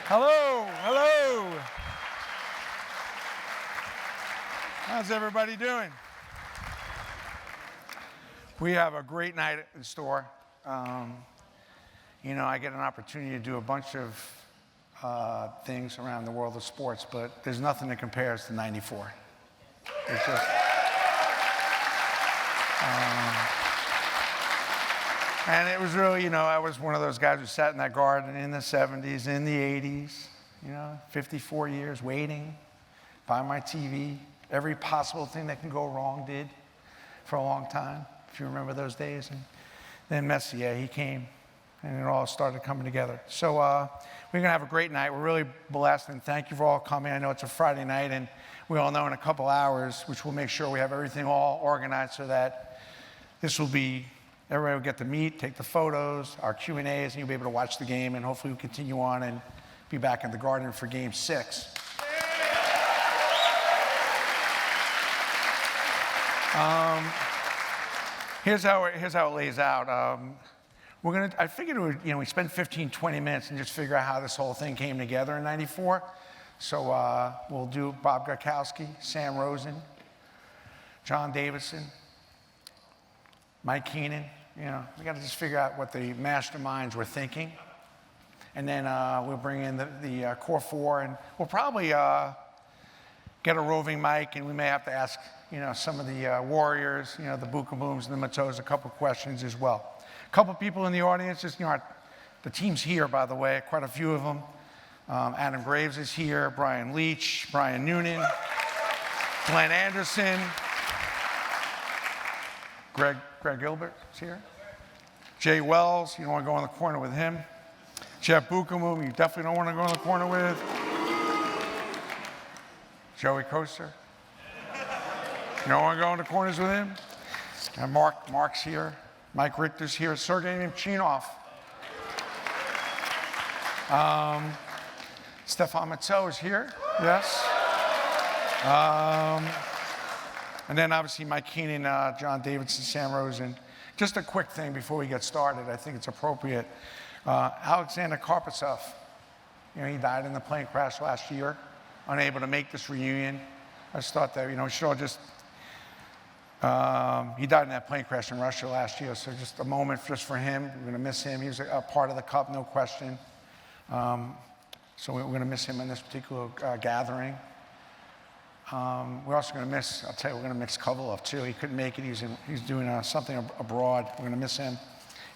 Hello, hello. How's everybody doing? We have a great night in store. I get an opportunity to do a bunch of things around the world of sports, but there's nothing that compares to '94. It's just, and it was really, I was one of those guys who sat in that garden in the 70s, in the 80s, 54 years waiting by my TV. Every possible thing that can go wrong did for a long time, if you remember those days. And then Messier, he came, and it all started coming together. So we're going to have a great night. We're really blessed, and thank you for all coming. I know it's a Friday night, and we all know in a couple hours, which we'll make sure we have everything all organized so that this will be, everybody will get to meet, take the photos, our Q&As, and you'll be able to watch the game, and hopefully we'll continue on and be back in the Garden for Game 6. Here's how it lays out. I figured we spend 15, 20 minutes and just figure out how this whole thing came together in '94. So we'll do Bob Gutkowski, Sam Rosen, John Davidson, Mike Keenan. We got to just figure out what the masterminds were thinking. And then we'll bring in the core four, and we'll probably get a roving mic, and we may have to ask some of the warriors, the Booms and the Matos, a couple questions as well. A couple people in the audience, the team's here, by the way, quite a few of them. Adam Graves is here, Brian Leetch, Brian Noonan, Glenn Anderson, Greg Gilbert is here. Jay Wells, you don't want to go in the corner with him. Jeff Bukamu, you definitely don't want to go in the corner with. Joey Koster. You don't want to go in the corners with him. And Mark's here. Mike Richter's here. Sergey Nemchinov. Stefan Matteau is here. Yes. And then obviously Mike Keenan, John Davidson, Sam Rosen. Just a quick thing before we get started. I think it's appropriate. Alexander Karpasov, he died in the plane crash last year, unable to make this reunion. I just thought that, we should all just, he died in that plane crash in Russia last year, so just a moment just for him. We're going to miss him. He was a part of the Cup, no question. So we're going to miss him in this particular gathering. We're also going to miss, I'll tell you, we're going to miss Kovalov too. He couldn't make it. He's doing something abroad. We're going to miss him.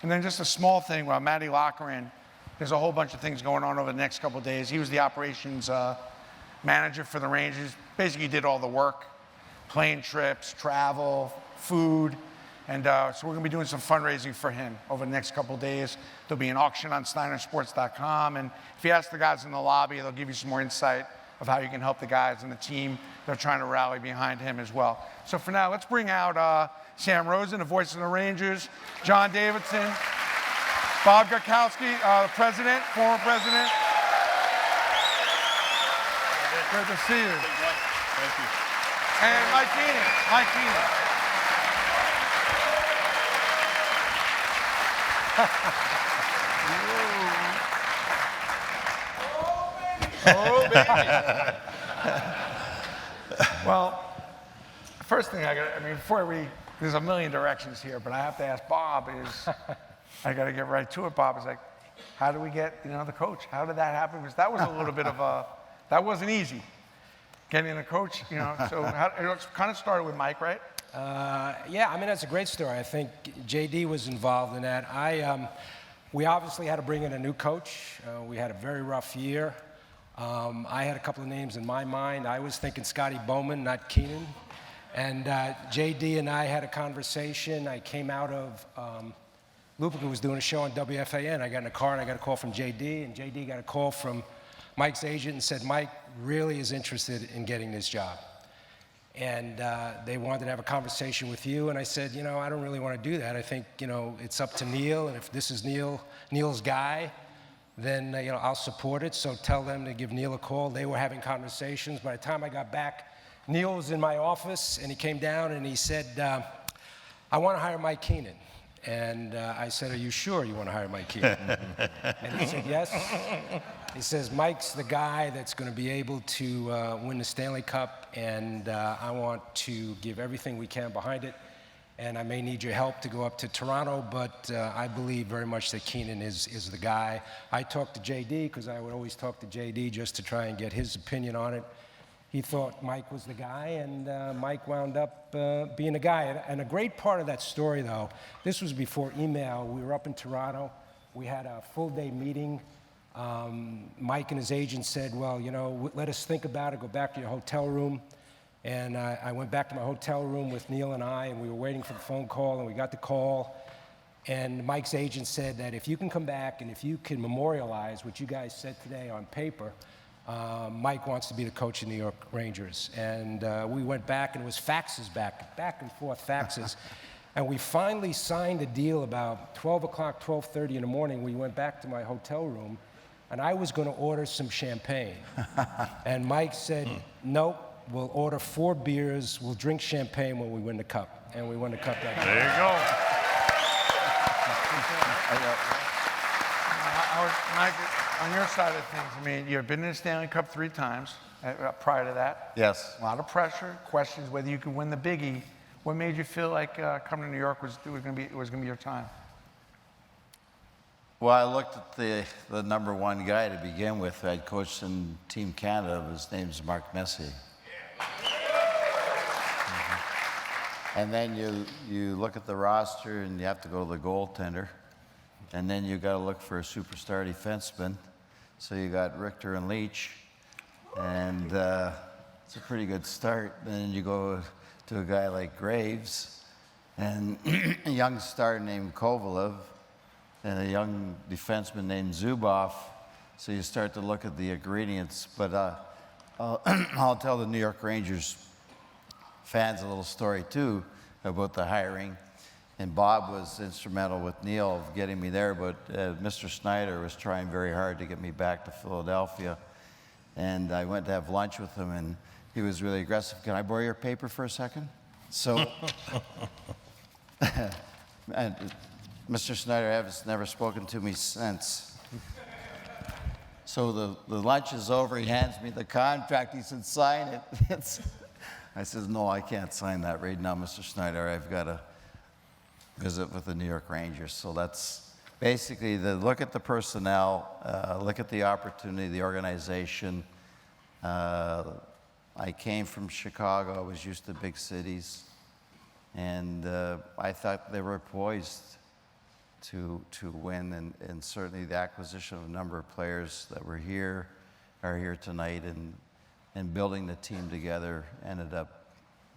And then just a small thing, Matty Lockeran, there's a whole bunch of things going on over the next couple of days. He was the operations manager for the Rangers. Basically did all the work, plane trips, travel, food. And so we're going to be doing some fundraising for him over the next couple of days. There'll be an auction on SteinerSports.com. And if you ask the guys in the lobby, they'll give you some more insight of how you can help the guys and the team. They're trying to rally behind him as well. So for now, let's bring out Sam Rosen, the voice of the Rangers, John Davidson, Bob Gutkowski, the president, former president. Good to see you. Thank you. And Mike Keenan. Oh, baby. Well, first thing there's a million directions here, but I have to ask Bob I got to get right to it. Bob is like, how do we get, the coach? How did that happen? Because that was a little bit of that wasn't easy, getting a coach, so it kind of started with Mike, right? Yeah, that's a great story. I think JD was involved in that. We obviously had to bring in a new coach. We had a very rough year. I had a couple of names in my mind. I was thinking Scotty Bowman, not Keenan. And JD and I had a conversation. I came out of, Lupica was doing a show on WFAN. I got in a car and I got a call from JD, and JD got a call from Mike's agent and said, Mike really is interested in getting this job. And they wanted to have a conversation with you. And I said, I don't really want to do that. I think, it's up to Neil. And if this is Neil's guy, then, I'll support it. So tell them to give Neil a call. They were having conversations. By the time I got back, Neil was in my office, and he came down and he said, I want to hire Mike Keenan. And I said, are you sure you want to hire Mike Keenan? And he said, yes. He says, Mike's the guy that's going to be able to win the Stanley Cup, and I want to give everything we can behind it. And I may need your help to go up to Toronto, but I believe very much that Keenan is the guy. I talked to JD, because I would always talk to JD just to try and get his opinion on it. He thought Mike was the guy, and Mike wound up being the guy. And a great part of that story, though, this was before email. We were up in Toronto. We had a full-day meeting. Mike and his agent said, well, you know, let us think about it, go back to your hotel room. And I went back to my hotel room with Neil and I, and we were waiting for the phone call, and we got the call. And Mike's agent said that if you can come back and if you can memorialize what you guys said today on paper, Mike wants to be the coach of the New York Rangers. And we went back, and it was faxes back and forth faxes. And we finally signed a deal about 12 o'clock, 12:30 in the morning. We went back to my hotel room, and I was going to order some champagne. And Mike said, nope, we'll order 4 beers, we'll drink champagne when we win the cup. And we won the cup that day. There you go. Mike, on your side of things, I mean, you've been in the Stanley Cup 3 times prior to that. Yes. A lot of pressure, questions whether you could win the biggie. What made you feel like coming to New York was going to be your time? Well, I looked at the number one guy to begin with. I'd coached in Team Canada. His name's Mark Messier. And then you look at the roster, and you have to go to the goaltender. And then you got to look for a superstar defenseman. So you got Richter and Leetch. And it's a pretty good start. Then you go to a guy like Graves, and a young star named Kovalev, and a young defenseman named Zubov. So you start to look at the ingredients. But I'll tell the New York Rangers fans a little story too about the hiring. And Bob was instrumental with Neil of getting me there, but Mr. Steiner was trying very hard to get me back to Philadelphia. And I went to have lunch with him, and he was really aggressive. Can I borrow your paper for a second? So, and Mr. Snyder has never spoken to me since. So the lunch is over. He hands me the contract. He said, sign it. I said, no, I can't sign that right now, Mr. Snyder. I've got to visit with the New York Rangers. So that's basically look at the personnel, look at the opportunity, the organization. I came from Chicago. I was used to big cities. And I thought they were poised to win. And certainly the acquisition of a number of players that are here tonight, and building the team together ended up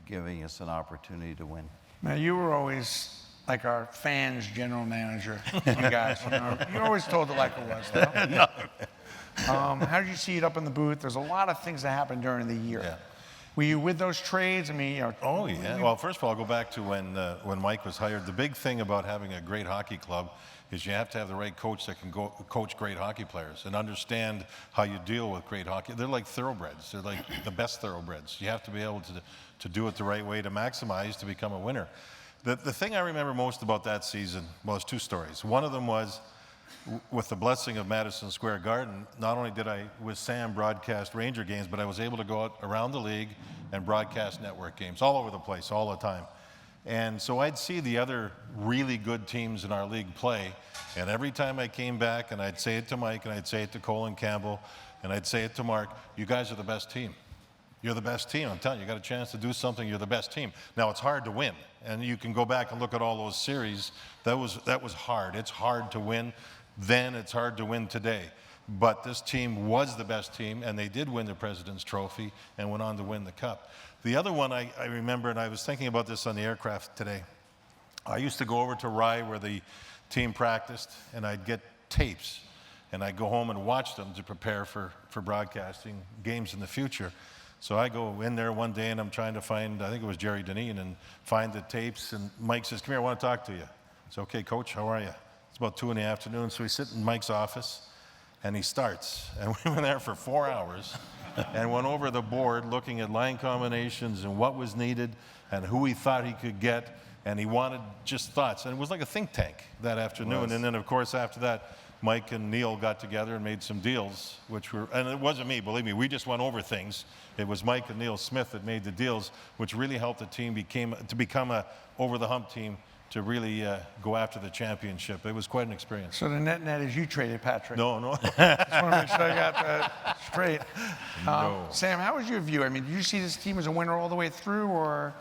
giving us an opportunity to win. Now, you were always like our fans' general manager, you guys. You know, you always told it like it was, though. No. How did you see it up in the booth? There's a lot of things that happened during the year. Yeah. Were you with those trades? I mean, you know. Oh, yeah. Well, first of all, I'll go back to when Mike was hired. The big thing about having a great hockey club is you have to have the right coach that can coach great hockey players and understand how you deal with great hockey. They're like thoroughbreds. They're like the best thoroughbreds. You have to be able to do it the right way to maximize to become a winner. The thing I remember most about that season was 2 stories. One of them was, with the blessing of Madison Square Garden, not only did I, with Sam, broadcast Ranger games, but I was able to go out around the league and broadcast network games all over the place, all the time. And so I'd see the other really good teams in our league play, and every time I came back, and I'd say it to Mike, and I'd say it to Colin Campbell, and I'd say it to Mark, you guys are the best team. You're the best team. I'm telling you, you got a chance to do something, you're the best team. Now, it's hard to win, and you can go back and look at all those series. That was hard. It's hard to win. Then it's hard to win today. But this team was the best team, and they did win the President's Trophy and went on to win the Cup. The other one I remember, and I was thinking about this on the aircraft today, I used to go over to Rye where the team practiced, and I'd get tapes, and I'd go home and watch them to prepare for broadcasting games in the future. So I go in there one day, and I'm trying to find, I think it was Jerry Deneen, and find the tapes, and Mike says, come here, I want to talk to you. I said, okay, Coach, how are you? It's about 2 in the afternoon, so we sit in Mike's office, and he starts. And we were there for 4 hours and went over the board looking at line combinations and what was needed and who he thought he could get. and he wanted just thoughts. And it was like a think tank that afternoon. And then, of course, after that, Mike and Neil got together and made some deals, which were, and it wasn't me, believe me, we just went over things. It was Mike and Neil Smith that made the deals, which really helped the team become a over-the-hump team to really go after the championship. It was quite an experience. So the net is you traded Patrick. No. Just want to make sure I got that straight. No. Sam, how was your view? I mean, did you see this team as a winner all the way through, or?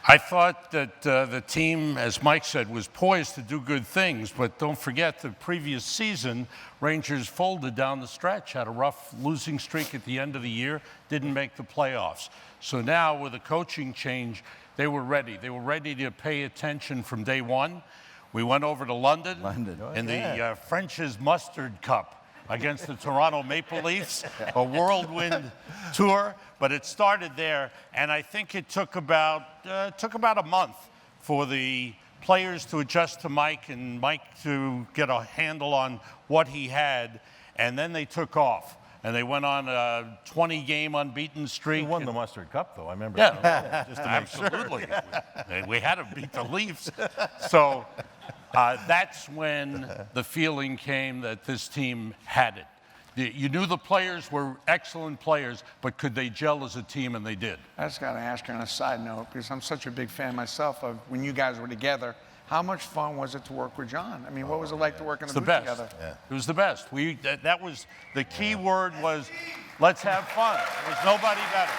I thought that the team, as Mike said, was poised to do good things, but don't forget the previous season, Rangers folded down the stretch, had a rough losing streak at the end of the year, didn't make the playoffs. So now with a coaching change, they were ready. They were ready to pay attention from day one. We went over to London, in the French's Mustard Cup against the Toronto Maple Leafs, a whirlwind tour, but it started there, and I think it took about a month for the players to adjust to Mike and Mike to get a handle on what he had, and then they took off. And they went on a 20-game unbeaten streak. We won the Mustard Cup, though, I remember. Yeah, just to make sure. absolutely. We had to beat the Leafs. So that's when the feeling came that this team had it. You knew the players were excellent players, but could they gel as a team, and they did. I just got to ask you on a side note, because I'm such a big fan myself of when you guys were together. How much fun was it to work with John? I mean, what was it like to work in the booth best. together? Yeah. It was the best. That was the key word was, let's have fun. There was nobody better.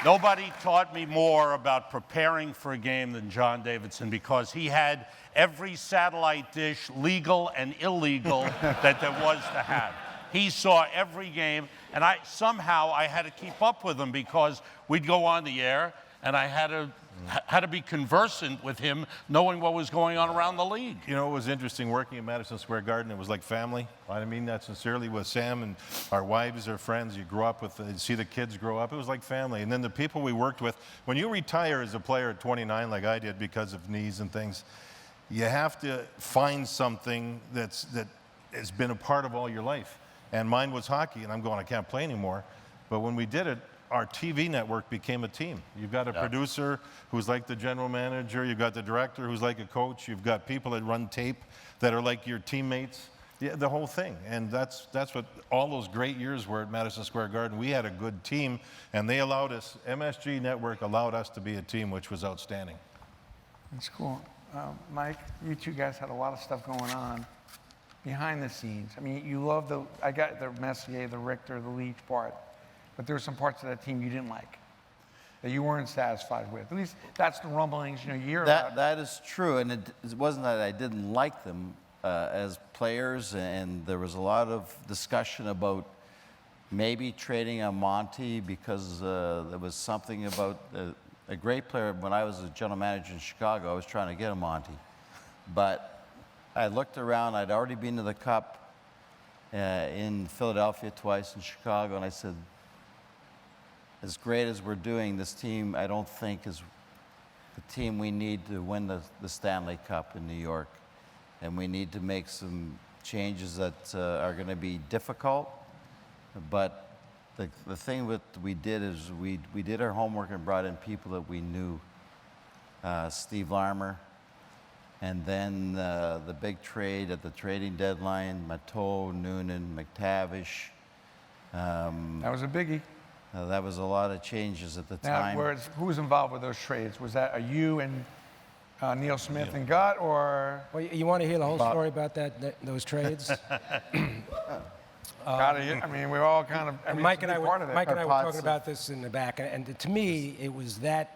Nobody taught me more about preparing for a game than John Davidson, because he had every satellite dish, legal and illegal, that there was to have. He saw every game, and somehow I had to keep up with him, because we'd go on the air, and I had to be conversant with him, knowing what was going on around the league. You know, it was interesting working at Madison Square Garden. It was like family. I mean that sincerely. With Sam and our wives, our friends, you grow up with, you see the kids grow up. It was like family. And then the people we worked with, when you retire as a player at 29, like I did because of knees and things, you have to find something that has been a part of all your life. And mine was hockey, and I'm going, I can't play anymore. But when we did it, our TV network became a team. You've got a producer who's like the general manager. You've got the director who's like a coach. You've got people that run tape that are like your teammates. Yeah, the whole thing. And that's what all those great years were at Madison Square Garden. We had a good team, and they allowed us, MSG Network allowed us to be a team, which was outstanding. That's cool. Mike, you two guys had a lot of stuff going on behind the scenes. I mean, you love I got the Messier, the Richter, the Leetch part, but there were some parts of that team you didn't like, that you weren't satisfied with. At least that's the rumblings, you hear about. That is true, and it wasn't that I didn't like them as players, and there was a lot of discussion about maybe trading on Monty, because there was something about a great player. When I was a general manager in Chicago, I was trying to get a Monty, but I looked around. I'd already been to the Cup in Philadelphia twice, in Chicago, and I said, as great as we're doing, this team I don't think is the team we need to win the Stanley Cup in New York. And we need to make some changes that are going to be difficult. But the thing that we did is we did our homework and brought in people that we knew. Steve Larmer, and then the big trade at the trading deadline, Matteau, Noonan, McTavish. That was a biggie. That was a lot of changes at the time. Who was involved with those trades? Was that you and Neil Smith and Gut, or? Well, you want to hear the whole story about those trades? I mean, we're all kind of. Mike and I part of it. were talking about this in the back, and to me, it was that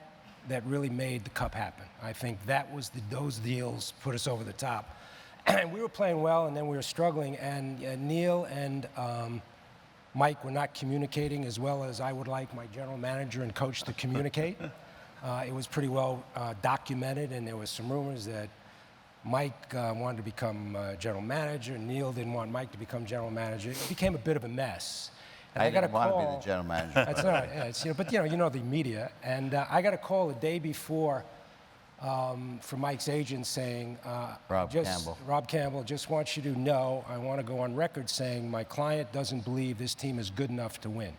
really made the Cup happen. I think that was those deals put us over the top. And we were playing well, and then we were struggling, and Neil and Mike were not communicating as well as I would like my general manager and coach to communicate. It was pretty well documented, and there was some rumors that Mike wanted to become general manager, and Neil didn't want Mike to become general manager. It became a bit of a mess. And I got a didn't want call. to be the general manager. That's all right. Yeah, but you know the media, and I got a call the day before from Mike's agent saying, Rob Campbell. Rob Campbell just wants you to know, I want to go on record saying my client doesn't believe this team is good enough to win.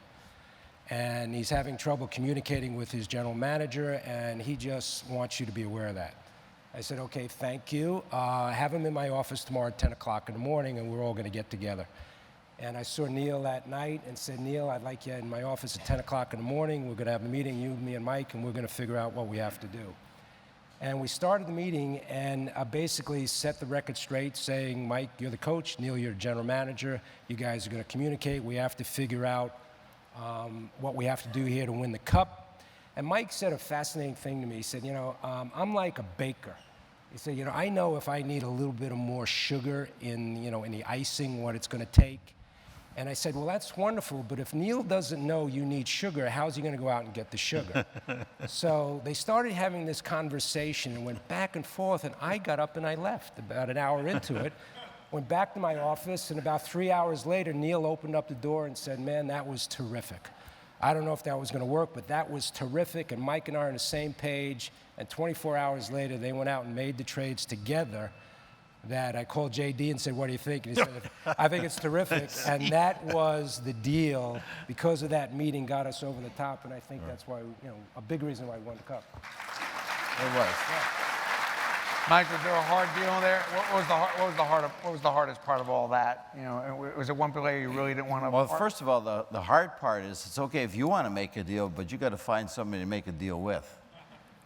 and he's having trouble communicating with his general manager, and he just wants you to be aware of that. I said, okay, thank you. Have him in my office tomorrow at 10 o'clock in the morning, and we're all going to get together. And I saw Neil that night and said, Neil, I'd like you in my office at 10 o'clock in the morning. We're going to have a meeting, you, me, and Mike, and we're going to figure out what we have to do. And we started the meeting, and I basically set the record straight, saying, Mike, you're the coach. Neil, you're the general manager. You guys are going to communicate. We have to figure out what we have to do here to win the cup. And Mike said a fascinating thing to me. He said, I'm like a baker. He said, I know if I need a little bit of more sugar in the icing, what it's going to take. And I said, well, that's wonderful, but if Neil doesn't know you need sugar, how's he going to go out and get the sugar? So they started having this conversation and went back and forth, and I got up and I left about an hour into it. Went back to my office, and about 3 hours later, Neil opened up the door and said, man, that was terrific. I don't know if that was going to work, but that was terrific, and Mike and I are on the same page, and 24 hours later, they went out and made the trades together. That I called JD and said, what do you think? And he said, I think it's terrific. And that was the deal. Because of that meeting, got us over the top, and I think that's why, a big reason why we won the cup. It was. Yeah. Mike, was there a hard deal there? What was the hardest part of all that? Was it one player you really didn't want to? Well, first of all, the hard part is it's okay if you want to make a deal, but you got to find somebody to make a deal with.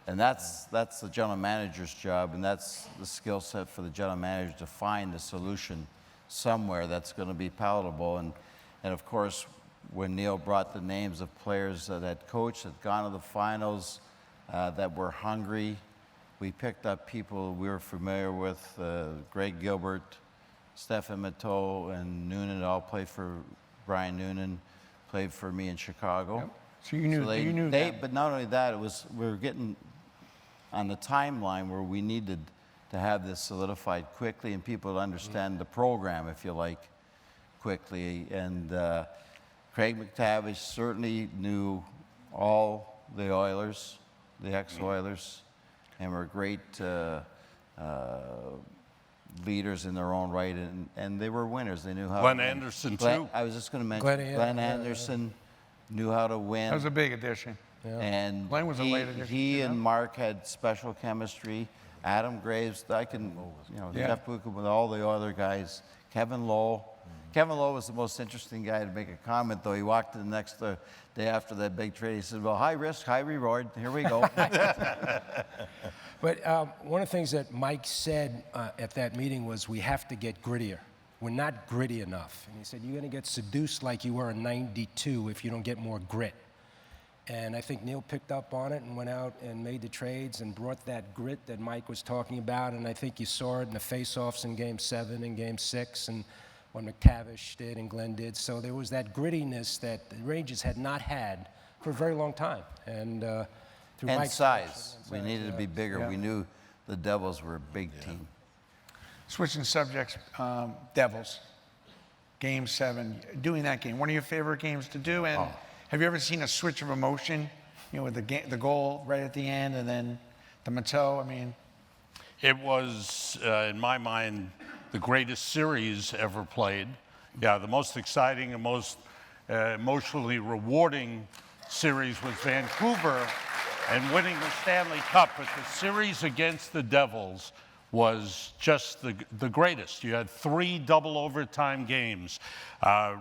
And that's the general manager's job, and that's the skill set for the general manager to find a solution somewhere that's going to be palatable. And of course, when Neil brought the names of players that had coached, had gone to the finals, that were hungry, we picked up people we were familiar with, Greg Gilbert, Stefan Matteau, and Noonan all played for Brian Noonan, played for me in Chicago. Yep. So you knew that. But not only that, we were getting on the timeline where we needed to have this solidified quickly and people to understand the program, if you like, quickly. And Craig McTavish certainly knew all the Oilers, the ex-Oilers, and were great leaders in their own right, and they were winners. They knew how Glenn to win. Anderson, too. I was just going to mention Glenn Anderson knew how to win. That was a big addition. Yeah. And Glenn was a late addition. he and Mark had special chemistry. Adam Graves, Jeff Buchan with all the other guys. Kevin Lowe. Kevin Lowe was the most interesting guy to make a comment, though. He walked in the next day after that big trade. He said, well, high risk, high reward. Here we go. But one of the things that Mike said at that meeting was we have to get grittier. We're not gritty enough. And he said, you're going to get seduced like you were in '92 if you don't get more grit. And I think Neil picked up on it and went out and made the trades and brought that grit that Mike was talking about. And I think you saw it in the face-offs in Game 7 and Game 6 and when McTavish did and Glenn did. So there was that grittiness that the Rangers had not had for a very long time. And through And Mike's size. We needed to be bigger. Yeah. We knew the Devils were a big team. Switching subjects, Devils, Game 7. Doing that game, one of your favorite games to do, and have you ever seen a switch of emotion, with the goal right at the end, and then the Matteau? I mean, It was, in my mind, the greatest series ever played. Yeah, the most exciting and most emotionally rewarding series was Vancouver and winning the Stanley Cup. But the series against the Devils was just the greatest. You had 3 double overtime games.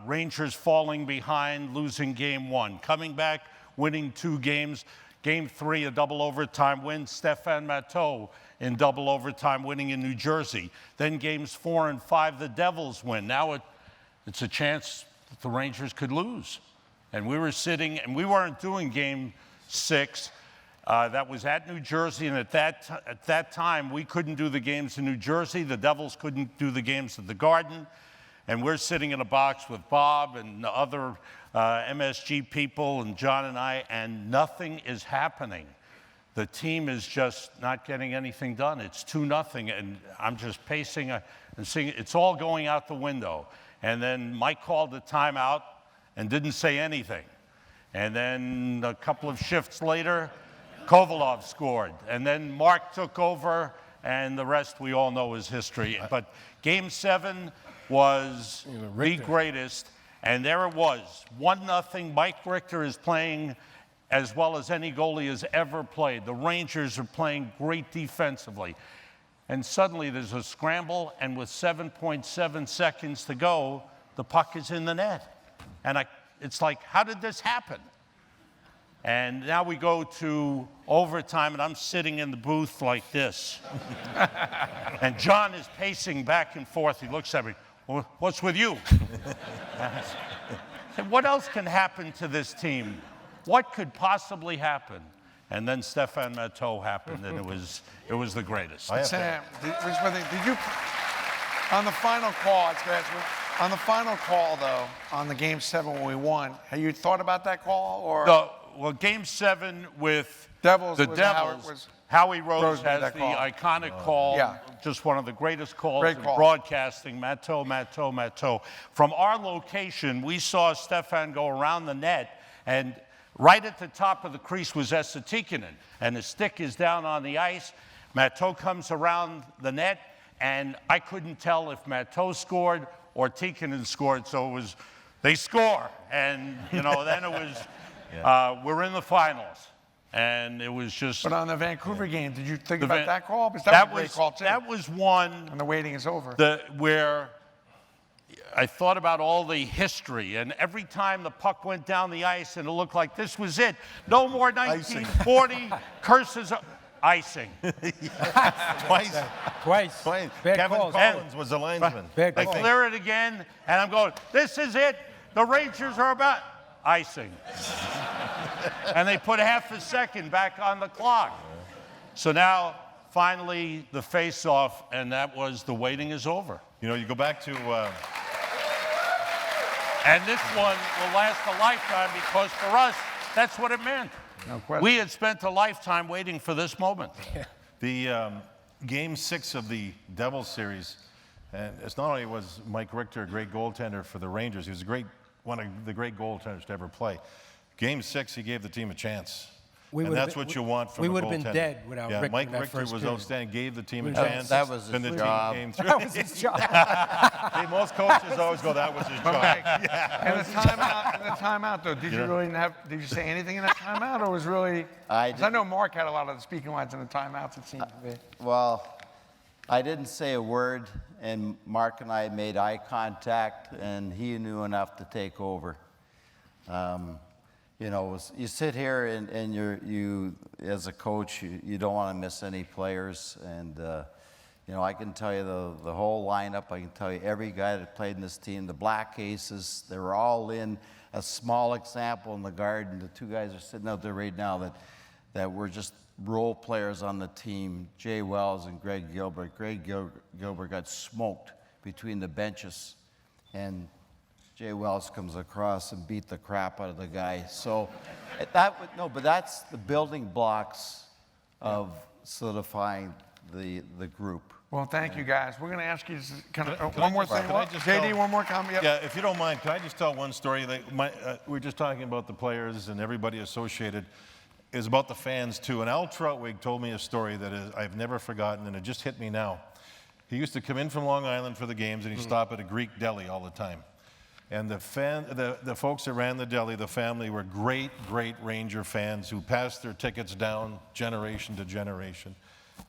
Rangers falling behind, losing Game 1. Coming back, winning 2 games. Game 3, a double overtime win. Stefan Matteau in double overtime winning in New Jersey. Then Games 4 and 5, the Devils win. Now it's a chance that the Rangers could lose. And we were sitting, and we weren't doing Game 6. That was at New Jersey, and at that time, we couldn't do the games in New Jersey. The Devils couldn't do the games at the Garden. And we're sitting in a box with Bob and the other MSG people and John and I, and nothing is happening. The team is just not getting anything done. It's 2-0, and I'm just pacing and seeing it's all going out the window. And then Mike called a timeout and didn't say anything. And then a couple of shifts later, Kovalov scored. And then Mark took over, and the rest we all know is history. But Game 7 was the greatest. And there it was, 1-0. Mike Richter is playing as well as any goalie has ever played. The Rangers are playing great defensively. And suddenly there's a scramble, and with 7.7 seconds to go, the puck is in the net. And it's like, how did this happen? And now we go to overtime, and I'm sitting in the booth like this. And John is pacing back and forth. He looks at me, well, what's with you? I said, what else can happen to this team? What could possibly happen? And then Stefan Matteau happened, and it was the greatest. Sam, did you, on the final call, on the final call, though, on the Game 7 when we won, have you thought about that call? Or? No, well, Game 7 with Devils the was Devils, Howie Rose made has that the call. iconic call, Yeah. just one of the greatest calls Great in call. broadcasting, Matteau, Matteau, Matteau. From our location, we saw Stefan go around the net, and right at the top of the crease was Tikkanen, and the stick is down on the ice. Matteau comes around the net, and I couldn't tell if Matteau scored or Tikkanen scored, so it was, they score. And, then it was, we're in the finals. And it was just... But on the Vancouver game, did you think about that call? Because that was a great call, too. That was one... And the waiting is over. Where I thought about all the history, and every time the puck went down the ice and it looked like this was it, no more 1940 curses, icing. Twice. Bad Kevin calls. Collins was the linesman. Bad They calls. clear it again, and I'm going, this is it. The Rangers are about icing. And they put half a second back on the clock. So now, finally, the face-off, and that was the waiting is over. You go back to... And this one will last a lifetime because for us, that's what it meant. No question. We had spent a lifetime waiting for this moment. The Game 6 of the Devils series, and it's not only was Mike Richter a great goaltender for the Rangers, he was one of the great goaltenders to ever play. Game 6, he gave the team a chance. And that's what you want from a goaltender. We would have been dead without Richter. Mike in that Richter first was period. outstanding, gave the team a chance. That was then his the job. team came through. That was his job. Hey, most coaches always go, that was his job. And the timeout, though, did you say anything in that timeout, or was really... 'cause I know Mark had a lot of the speaking lines in the timeouts, it seemed to be. Well, I didn't say a word, and Mark and I made eye contact, and he knew enough to take over. You sit here and you as a coach, you don't want to miss any players. And, I can tell you the whole lineup. I can tell you every guy that played in this team. The Black Aces, they were all in. A small example in the Garden. The two guys are sitting out there right now that were just role players on the team. Jay Wells and Greg Gilbert. Greg Gilbert got smoked between the benches. And Jay Wells comes across and beat the crap out of the guy. So but that's the building blocks of solidifying the group. Well, thank you, guys. We're going to ask you Can I one more just- thing. can I just JD, tell- one more comment? Yep. Yeah, if you don't mind, can I just tell one story? We're just talking about the players and everybody associated. Is about the fans, too. And Al Troutwig told me a story that I've never forgotten, and it just hit me now. He used to come in from Long Island for the games, and he'd stop at a Greek deli all the time. And the folks that ran the deli, the family, were great, great Ranger fans who passed their tickets down generation to generation.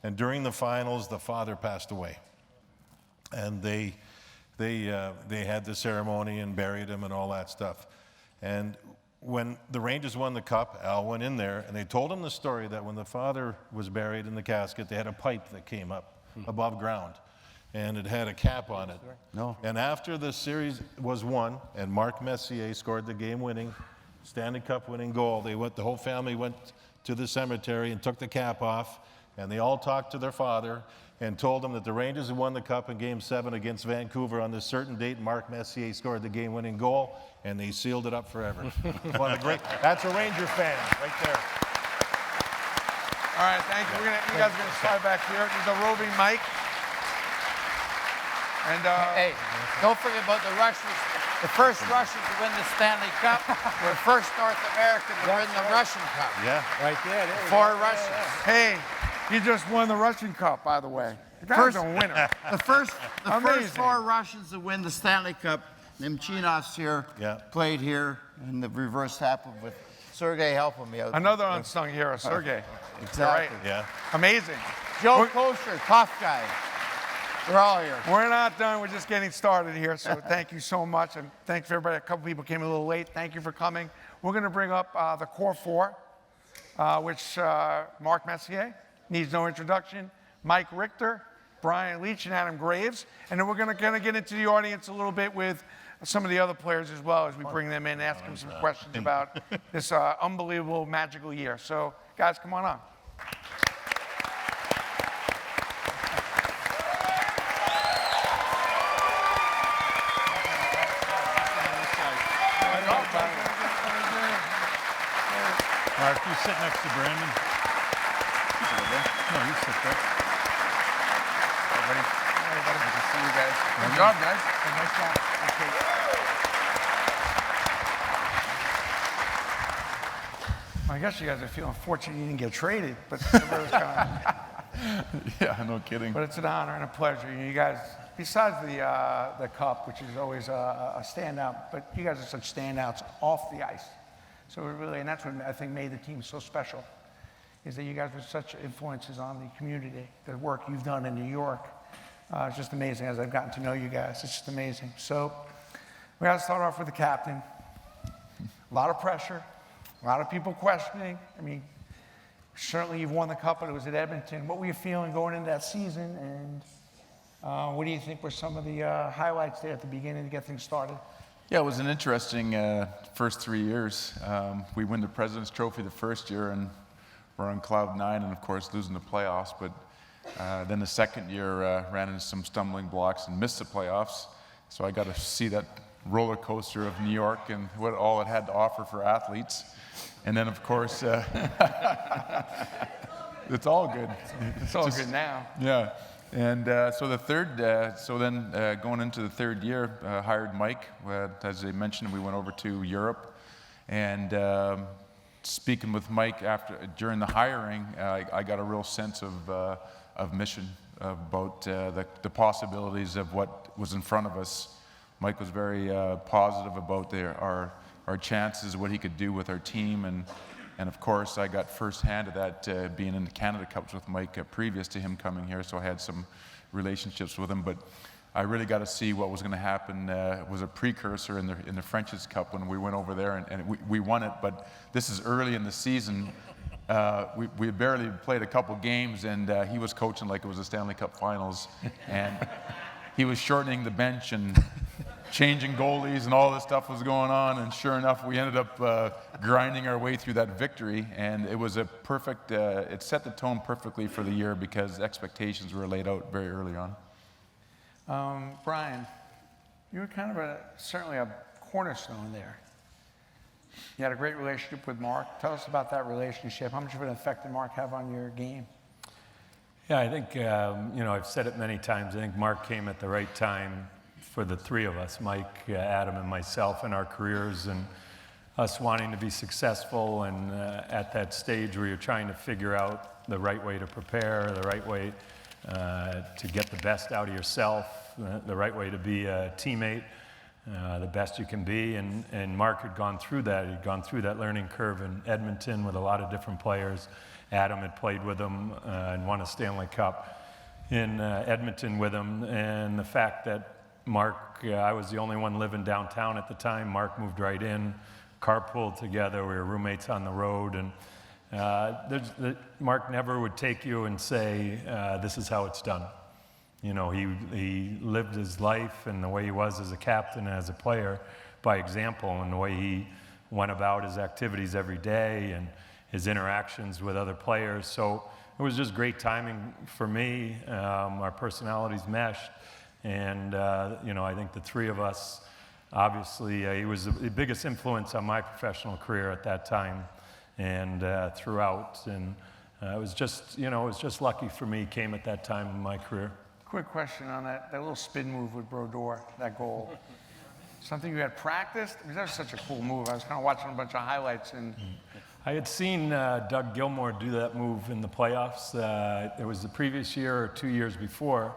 And during the finals, the father passed away. And they had the ceremony and buried him and all that stuff. And when the Rangers won the cup, Al went in there, and they told him the story that when the father was buried in the casket, they had a pipe that came up above ground. And it had a cap on it. No. And after the series was won, and Mark Messier scored the game-winning, Stanley Cup winning goal, the whole family went to the cemetery and took the cap off, and they all talked to their father and told him that the Rangers had won the cup in Game 7 against Vancouver on this certain date. Mark Messier scored the game-winning goal, and they sealed it up forever. One of the great. That's a Ranger fan right there. All right, thank you. You guys are going to slide back here. There's a roving mic. And Hey, don't forget about the Russians. The first Russian to win the Stanley Cup were first North American to win the Russian Cup. Yeah. Right there. There we go. 4 Russians. hey, you just won the Russian Cup, by the way. The guy's First- a winner. The first Amazing. 4 Russians to win the Stanley Cup Nemchinov's here, Yeah. played here, and the reverse happened with Sergey helping me out. Another unsung hero, Sergey. Exactly. Yeah. Amazing. Joe Kosher, tough guy. They're all here. We're not done. We're just getting started here. So thank you so much. And thanks for everybody. A couple people came a little late. Thank you for coming. We're going to bring up the core four, which Mark Messier needs no introduction, Mike Richter, Brian Leetch, and Adam Graves. And then we're going to get into the audience a little bit with some of the other players as well as we bring them in and ask them some questions about this unbelievable, magical year. So, guys, come on up. Mark, you sit next to Brandon. No, you sit there. Everybody. Good to see you guys. Good job, guys. Nice job. I guess you guys are feeling fortunate you didn't get traded, but everybody was kind of, Yeah, no kidding. but it's an honor and a pleasure. You guys, besides the cup, which is always a standout, but you guys are such standouts off the ice. So it really, and that's what I think made the team so special, is that you guys were such influences on the community. The work you've done in New York, it's just amazing. As I've gotten to know you guys, it's just amazing. So we got to start off with the captain. A lot of pressure, a lot of people questioning. I mean, certainly you've won the cup, but it was at Edmonton. What were you feeling going into that season, and what do you think were some of the highlights there at the beginning to get things started? Yeah, it was an interesting first 3 years. We win the President's Trophy the first year, and we're on cloud nine, and of course losing the playoffs. But then the second year ran into some stumbling blocks and missed the playoffs. So I got to see that roller coaster of New York and what all it had to offer for athletes. And then, of course, it's all good. It's all good now. Yeah. And so then going into the third year, hired Mike. As I mentioned, we went over to Europe, and speaking with Mike during the hiring, I got a real sense of mission about the possibilities of what was in front of us. Mike was very positive about our chances, what he could do with our team, and of course, I got firsthand of that being in the Canada Cups with Mike previous to him coming here, so I had some relationships with him. But I really got to see what was going to happen. It was a precursor in the French's Cup when we went over there, and we won it. But this is early in the season. We had barely played a couple games, and he was coaching like it was the Stanley Cup Finals, and he was shortening the bench and changing goalies, and all this stuff was going on, and sure enough, we ended up grinding our way through that victory, and it was a perfect, it set the tone perfectly for the year because expectations were laid out very early on. Brian, you were kind of certainly a cornerstone there. You had a great relationship with Mark. Tell us about that relationship. How much of an effect did Mark have on your game? Yeah, I think, I've said it many times. I think Mark came at the right time for the three of us, Mike, Adam, and myself in our careers, and us wanting to be successful, and at that stage where you're trying to figure out the right way to prepare, the right way to get the best out of yourself, the right way to be a teammate, the best you can be. And Mark had gone through that. He'd gone through that learning curve in Edmonton with a lot of different players. Adam had played with him and won a Stanley Cup in Edmonton with him. And the fact that Mark, I was the only one living downtown at the time. Mark moved right in, carpooled together. We were roommates on the road. And Mark never would take you and say, this is how it's done. You know, he lived his life and the way he was as a captain and as a player by example, and the way he went about his activities every day and his interactions with other players. So it was just great timing for me. Our personalities meshed. And, I think the three of us, obviously, he was the biggest influence on my professional career at that time and throughout. And it was just lucky for me. He came at that time in my career. Quick question on that little spin move with Brodeur, that goal. Something you had practiced? Because that was such a cool move. I was kind of watching a bunch of highlights. And I had seen Doug Gilmour do that move in the playoffs. It was the previous year or 2 years before.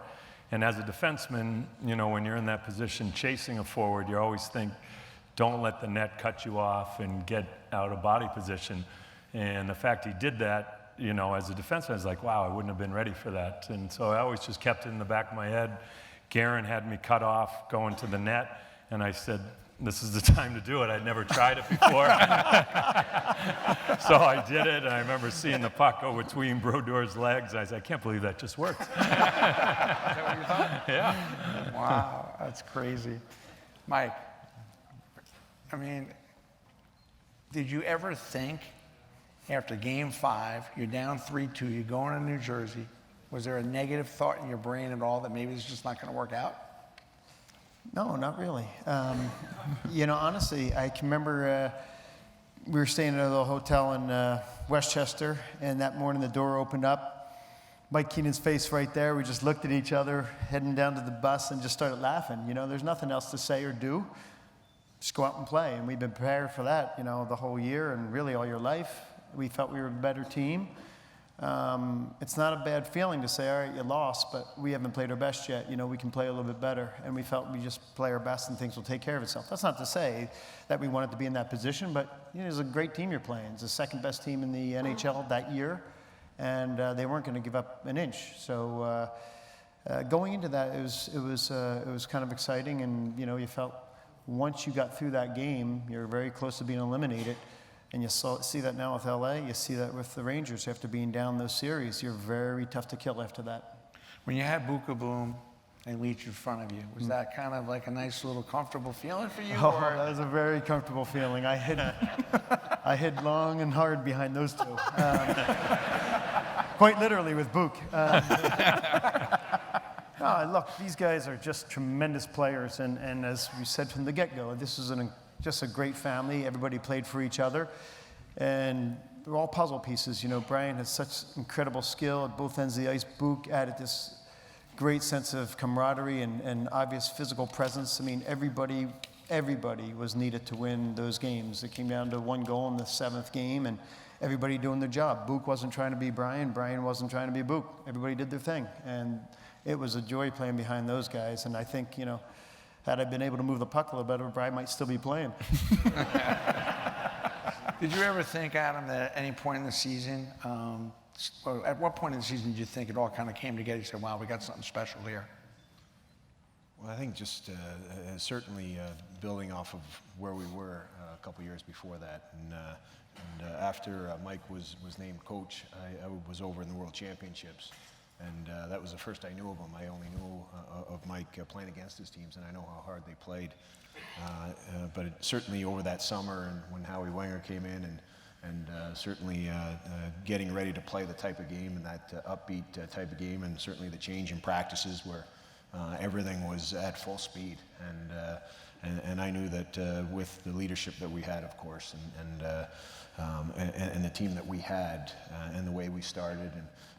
And as a defenseman, you know, when you're in that position chasing a forward, you always think, don't let the net cut you off and get out of body position. And the fact he did that, you know, as a defenseman, I was like, wow, I wouldn't have been ready for that. And so I always just kept it in the back of my head. Guerin had me cut off going to the net, and I said, this is the time to do it. I'd never tried it before. So I did it, and I remember seeing the puck go between Brodeur's legs. I said, I can't believe that just worked. Is that what you thought? Yeah. Wow, that's crazy. Mike, I mean, did you ever think after game 5, you're down 3-2, you're going to New Jersey, was there a negative thought in your brain at all that maybe it's just not going to work out? No, not really. You know, honestly, I can remember we were staying at a little hotel in Westchester, and that morning the door opened up. Mike Keenan's face right there. We just looked at each other, heading down to the bus, and just started laughing. You know, there's nothing else to say or do. Just go out and play. And we've been prepared for that, you know, the whole year and really all your life. We felt we were a better team. It's not a bad feeling to say, all right, you lost, but we haven't played our best yet. You know, we can play a little bit better. And we felt we just play our best and things will take care of itself. That's not to say that we wanted to be in that position, but you know, it's a great team you're playing. It's the second best team in the NHL that year, and they weren't going to give up an inch. So going into that, it was kind of exciting, and you know, you felt once you got through that game, you're very close to being eliminated. And you see that now with LA, you see that with the Rangers after being down those series. You're very tough to kill after that. When you had Buka Bloom and Leetch in front of you, was that kind of like a nice little comfortable feeling for you? Oh, or? that was a very comfortable feeling. I hid long and hard behind those two. Quite literally with Book. No, look, these guys are just tremendous players. And as we said from the get-go, this is just a great family. Everybody played for each other. And they're all puzzle pieces. You know, Brian has such incredible skill at both ends of the ice. Book added this great sense of camaraderie and obvious physical presence. I mean, everybody was needed to win those games. It came down to one goal in the 7th game, and everybody doing their job. Book wasn't trying to be Brian. Brian wasn't trying to be Book. Everybody did their thing. And it was a joy playing behind those guys. And I think, you know, had I been able to move the puck a little better, Brian might still be playing. Did you ever think, Adam, that at any point in the season, or at what point in the season did you think it all kind of came together? You said, wow, we got something special here. Well, I think just certainly building off of where we were a couple years before that. And after Mike was named coach, I was over in the World Championships. And that was the first I knew of him. I only knew of Mike playing against his teams, and I know how hard they played. But certainly over that summer, and when Howie Wenger came in, and certainly getting ready to play the type of game and that upbeat type of game, and certainly the change in practices where everything was at full speed. And I knew that with the leadership that we had, of course, and the team that we had, and the way we started,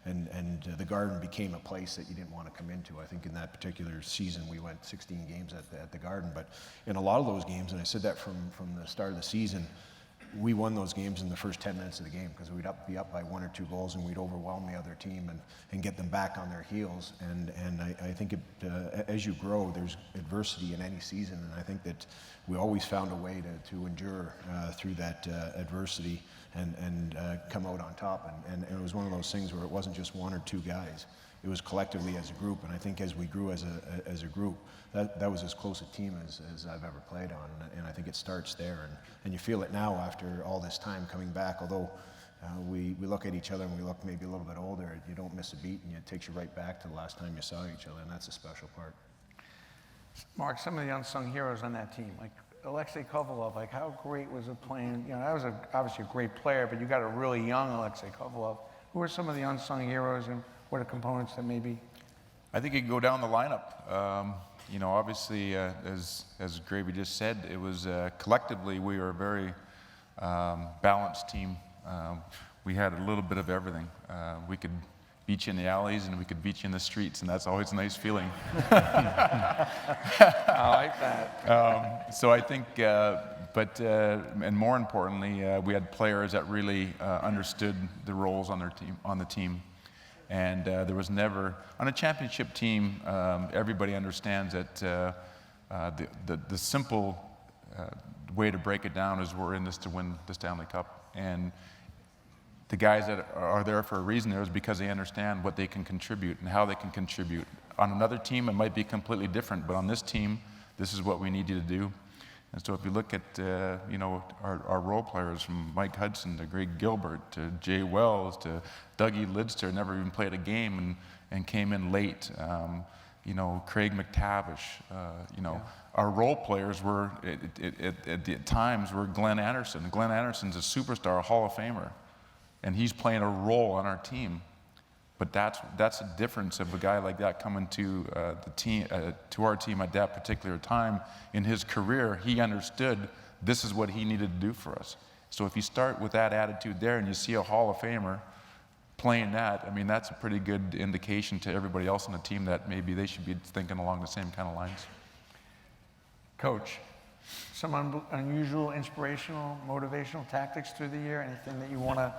and the Garden became a place that you didn't want to come into. I think in that particular season we went 16 games at the Garden, but in a lot of those games, and I said that from the start of the season, we won those games in the first 10 minutes of the game because we'd be up by 1 or 2 goals, and we'd overwhelm the other team and get them back on their heels. And I think as you grow, there's adversity in any season, and I think that we always found a way to endure through that adversity and come out on top. And it was one of those things where it wasn't just 1 or 2 guys. It was collectively as a group, and I think as we grew as a group, that was as close a team as I've ever played on, and I think it starts there, and you feel it now after all this time coming back. Although we look at each other and we look maybe a little bit older, you don't miss a beat, and it takes you right back to the last time you saw each other, and that's a special part. Mark, some of the unsung heroes on that team, like Alexei Kovalov, like how great was it playing? You know, that was obviously a great player, but you got a really young Alexei Kovalov. Who are some of the unsung heroes, and what are components that maybe? I think you can go down the lineup. You know, obviously, as Gravy just said, it was collectively we were a very balanced team. We had a little bit of everything. We could beat you in the alleys and we could beat you in the streets, and that's always a nice feeling. I like that. So I think, and more importantly, we had players that really understood the roles on the team. And there was never, on a championship team, everybody understands that the simple way to break it down is we're in this to win the Stanley Cup. And the guys that are there for a reason there is because they understand what they can contribute and how they can contribute. On another team, it might be completely different, but on this team, this is what we need you to do. And so if you look at, our role players from Mike Hudson to Greg Gilbert to Jay Wells to Dougie Lidster, never even played a game and came in late. Craig McTavish, our role players were, at times, were Glenn Anderson. Glenn Anderson's a superstar, a Hall of Famer, and he's playing a role on our team. But that's a difference of a guy like that coming to the team, to our team at that particular time in his career. He understood this is what he needed to do for us. So if you start with that attitude there and you see a Hall of Famer playing that, I mean, that's a pretty good indication to everybody else on the team that maybe they should be thinking along the same kind of lines. Coach, some unusual, inspirational, motivational tactics through the year? Anything that you want to,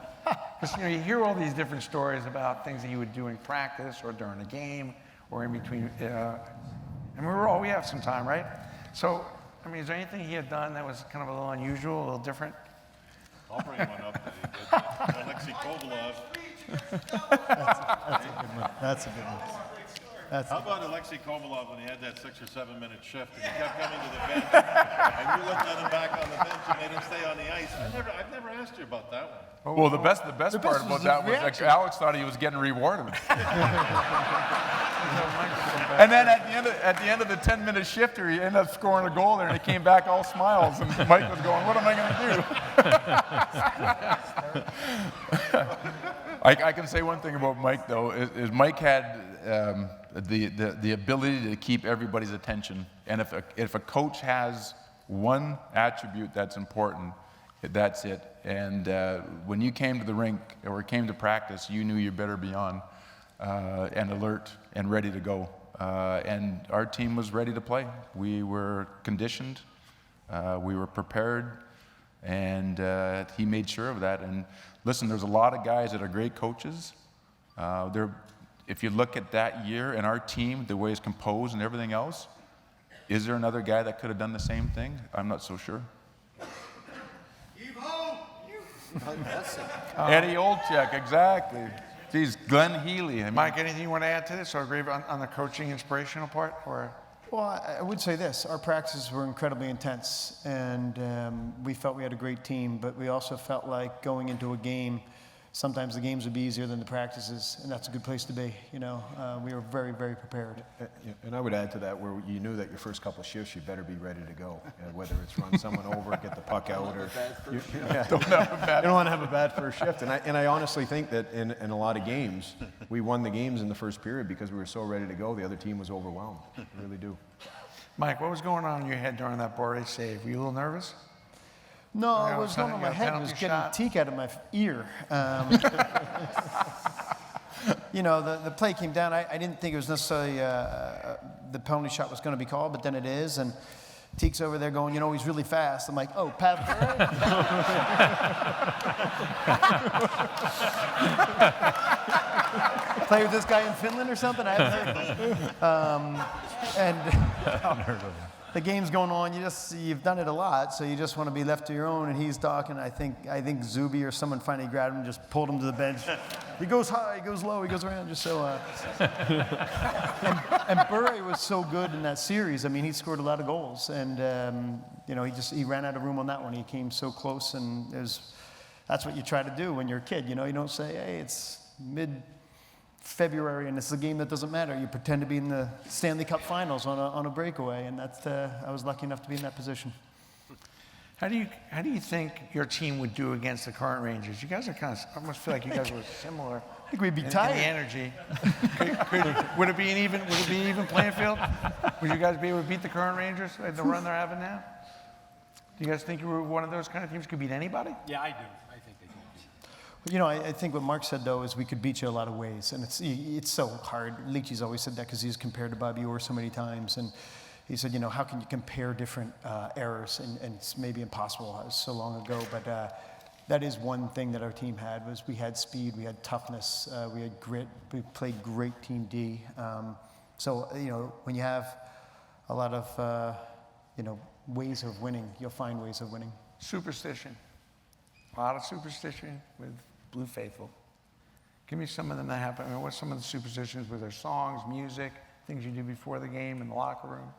because you hear all these different stories about things that you would do in practice or during a game or in between. And we have some time, right? So, I mean, is there anything he had done that was kind of a little unusual, a little different? I'll bring one up that he did. Alexei Kovalov. That's a good one. How about Alexei Kovalov when he had that 6 or 7 minute shift and he kept coming to the bench and you looked at him back on the bench and made him stay on the ice? I've never asked you about that one. Well, the best part about that was that Alex thought he was getting rewarded. And then at the end of the 10-minute shifter, he ended up scoring a goal there, and he came back all smiles, and Mike was going, "What am I going to do?" I can say one thing about Mike though, is Mike had the ability to keep everybody's attention, and if a coach has one attribute that's important, that's it. And when you came to the rink or came to practice, you knew you better be on and alert and ready to go. And our team was ready to play. We were conditioned, we were prepared, and he made sure of that. And listen, there's a lot of guys that are great coaches. If you look at that year and our team, the way it's composed and everything else, is there another guy that could have done the same thing? I'm not so sure. Eddie Olczyk, exactly. Geez, Glenn Healy. I mean, Mike, anything you want to add to this or agree on the coaching inspirational part? Or? Well, I would say this. Our practices were incredibly intense, and we felt we had a great team, but we also felt like going into a game, sometimes the games would be easier than the practices, and that's a good place to be. We were very, very prepared. And I would add to that, where you knew that your first couple of shifts, you better be ready to go. Whether it's run someone over, get the puck out, or you don't want to have a bad first shift. And I honestly think that in a lot of games, we won the games in the first period because we were so ready to go. The other team was overwhelmed. I really do. Mike, what was going on in your head during that Boré save? Were you a little nervous? No, what was going on in my head was getting teak out of my ear. The play came down. I didn't think it was necessarily the penalty shot was going to be called, but then it is. And Teek's over there going, he's really fast. I'm like, oh, Pat Boré? Play with this guy in Finland or something? I haven't heard of him. The game's going on. You've done it a lot, so you just want to be left to your own. And he's talking. I think Zuby or someone finally grabbed him, just pulled him to the bench. He goes high, he goes low, he goes around. Just so. And Boré was so good in that series. I mean, he scored a lot of goals, and he ran out of room on that one. He came so close, and that's what you try to do when you're a kid. You don't say, hey, it's mid-February and it's a game that doesn't matter. You pretend to be in the Stanley Cup Finals on a breakaway, and I was lucky enough to be in that position. How do you think your team would do against the current Rangers? You guys are I almost feel like you guys were similar. I think we'd be tired. In the energy. Would it be an even playing field? Would you guys be able to beat the current Rangers at the run they're having now? Do you guys think you were one of those kind of teams who could beat anybody? Yeah, I do. I think they can. I think what Mark said, though, is we could beat you a lot of ways. And it's so hard. Leetchy's always said that because he's compared to Bobby Orr so many times. And he said, how can you compare different errors? And it's maybe impossible. It was so long ago. But, that is one thing that our team had, was we had speed, we had toughness, we had grit, we played great team D. So, when you have a lot of, ways of winning, you'll find ways of winning. Superstition. A lot of superstition with Blue Faithful. Give me some of them that happen. I mean, what's some of the superstitions with their songs, music, things you do before the game in the locker room?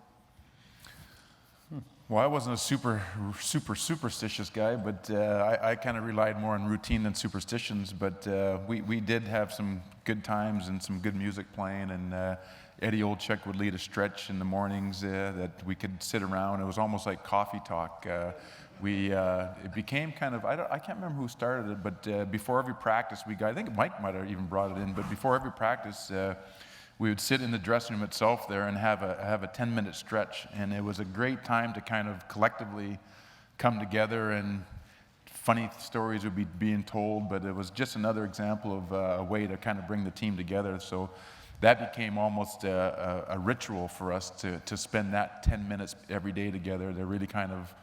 Well, I wasn't a super superstitious guy, but I kind of relied more on routine than superstitions. But we did have some good times and some good music playing, and Eddie Olczyk would lead a stretch in the mornings that we could sit around. It was almost like coffee talk. It became kind of, I can't remember who started it, but before every practice, I think Mike might have even brought it in, but before every practice, we would sit in the dressing room itself there and have a 10-minute stretch, and it was a great time to kind of collectively come together, and funny stories would be being told, but it was just another example of a way to kind of bring the team together. So that became almost a ritual for us to spend that 10 minutes every day together to really kind of,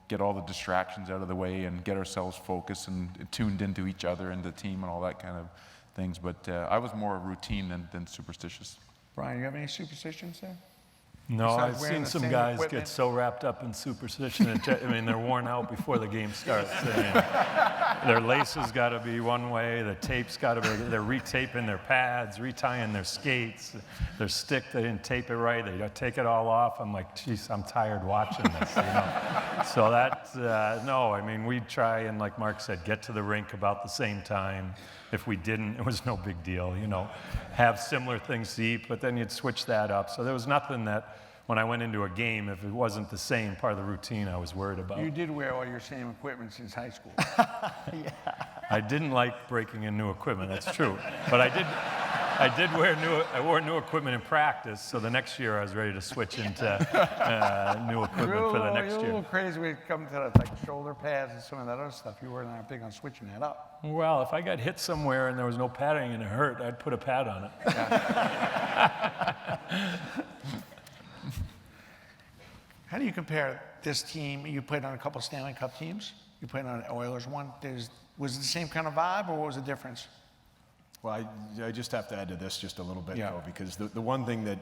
get all the distractions out of the way and get ourselves focused and tuned into each other and the team and all that kind of things. But I was more routine than superstitious. Brian, you have any superstitions there? No, Besides I've wearing seen the some same guys equipment? get so wrapped up in superstition. They're worn out before the game starts. Their laces got to be one way. The tape's got to be. They're retaping their pads, retying their skates. Their stick, they didn't tape it right. They take it all off. I'm like, geez, I'm tired watching this. So that no. We'd try and, like Mark said, get to the rink about the same time. If we didn't, it was no big deal. Have similar things to eat, but then you'd switch that up. So there was nothing that, when I went into a game, if it wasn't the same part of the routine, I was worried about. You did wear all your same equipment since high school. Yeah. I didn't like breaking in new equipment, that's true. But I wore new equipment in practice, so the next year I was ready to switch into new equipment for the next You're a year. little crazy when it comes to shoulder pads and some of that other stuff. You weren't that big on switching that up. Well, if I got hit somewhere and there was no padding and it hurt, I'd put a pad on it. How do you compare this team? You played on a couple Stanley Cup teams. You played on Oilers one. Was it the same kind of vibe, or what was the difference? Well, I just have to add to this just a little bit, Yeah. though, because the one thing that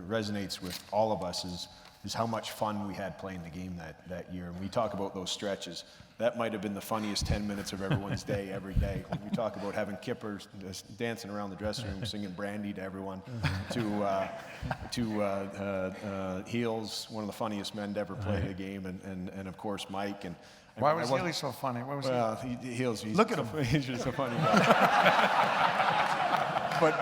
resonates with all of us is how much fun we had playing the game that year. And we talk about those stretches. That might have been the funniest 10 minutes of everyone's day every day. When we talk about having kippers dancing around the dressing room, singing Brandy to everyone, to Heels, one of the funniest men to ever play the game, and of course Mike. And Why was Healy so funny? What was he? Heels, Look at him. He's just a funny guy. But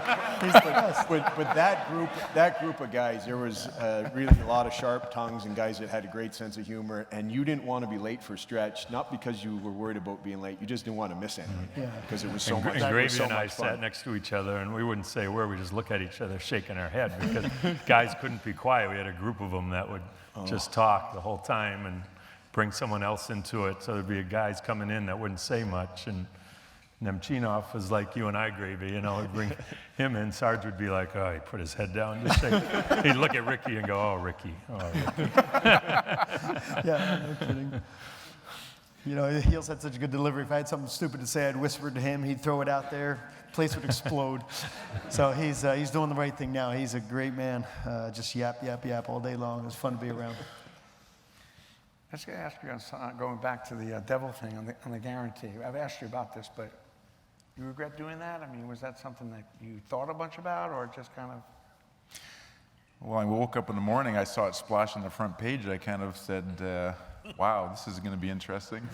that group of guys, there was really a lot of sharp tongues and guys that had a great sense of humor, and you didn't want to be late for stretch, not because you were worried about being late, you just didn't want to miss anything, because it was so much And Gravy so and I much fun. sat next to each other, and we wouldn't say a word. We just look at each other, shaking our head, because guys couldn't be quiet. We had a group of them that would just talk the whole time and bring someone else into it. So there'd be guys coming in that wouldn't say much, and Nemchinov was like you and I, Gravy, we'd bring him in. Sarge would be like, oh, he'd put his head down, just shake. He'd look at Ricky and go, oh, Ricky. Yeah, no kidding. Heels had such a good delivery. If I had something stupid to say, I'd whisper to him. He'd throw it out there. Place would explode. So he's doing the right thing now. He's a great man. Just yap, yap, yap all day long. It was fun to be around. I was going to ask you on going back to the devil thing on the guarantee. I've asked you about this, but you regret doing that? Was that something that you thought a bunch about, or just kind of? Well, I woke up in the morning, I saw it splash on the front page, and I kind of said, wow, this is going to be interesting.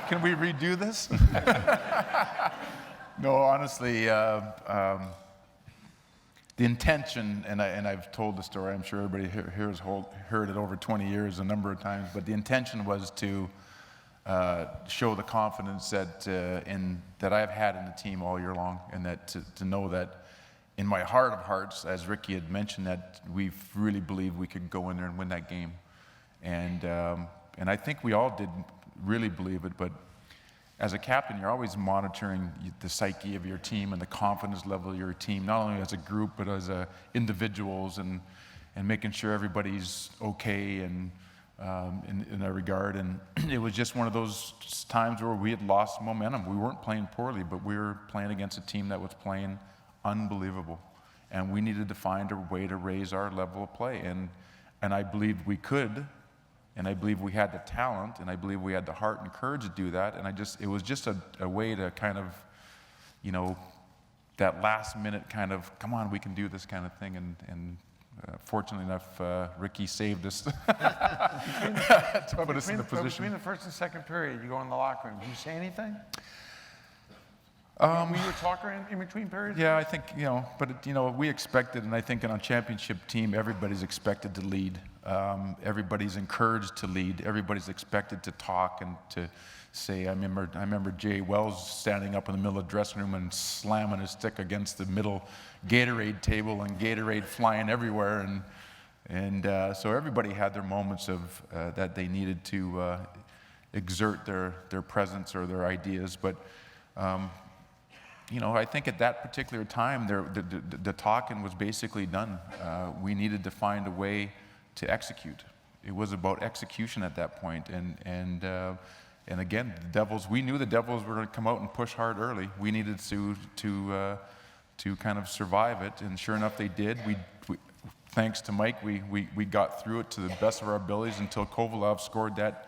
Can we redo this? No, honestly, the intention, and I've told the story, I'm sure everybody here has heard it over 20 years a number of times, but the intention was to show the confidence that I've had in the team all year long, and that to know that in my heart of hearts, as Ricky had mentioned, that we really believed we could go in there and win that game. And I think we all did really believe it, but as a captain, you're always monitoring the psyche of your team and the confidence level of your team, not only as a group, but as individuals, and making sure everybody's okay and in that regard. And it was just one of those times where we had lost momentum. We weren't playing poorly, but we were playing against a team that was playing unbelievable. And we needed to find a way to raise our level of play. And I believed we could, and I believe we had the talent, and I believe we had the heart and courage to do that. And it was just a way to kind of, you know, that last minute kind of, come on, we can do this kind of thing. And fortunately enough, Ricky saved us to put us in the position. Between the first and second period, you go in the locker room. Do you say anything? Were you a talker in between periods? Yeah, I think, you know, but, you know, we expected, and I think on a championship team, everybody's expected to lead. Everybody's encouraged to lead. Everybody's expected to talk and to say. I remember Jay Wells standing up in the middle of the dressing room and slamming his stick against the middle Gatorade table, and Gatorade flying everywhere. And so everybody had their moments of that they needed to exert their presence or their ideas. But you know, I think at that particular time, the talking was basically done. We needed to find a way to execute. It was about execution at that point. And again, we knew the Devils were going to come out and push hard early. We needed to kind of survive it, and sure enough, they did. We thanks to Mike, we got through it to the best of our abilities until Kovalov scored that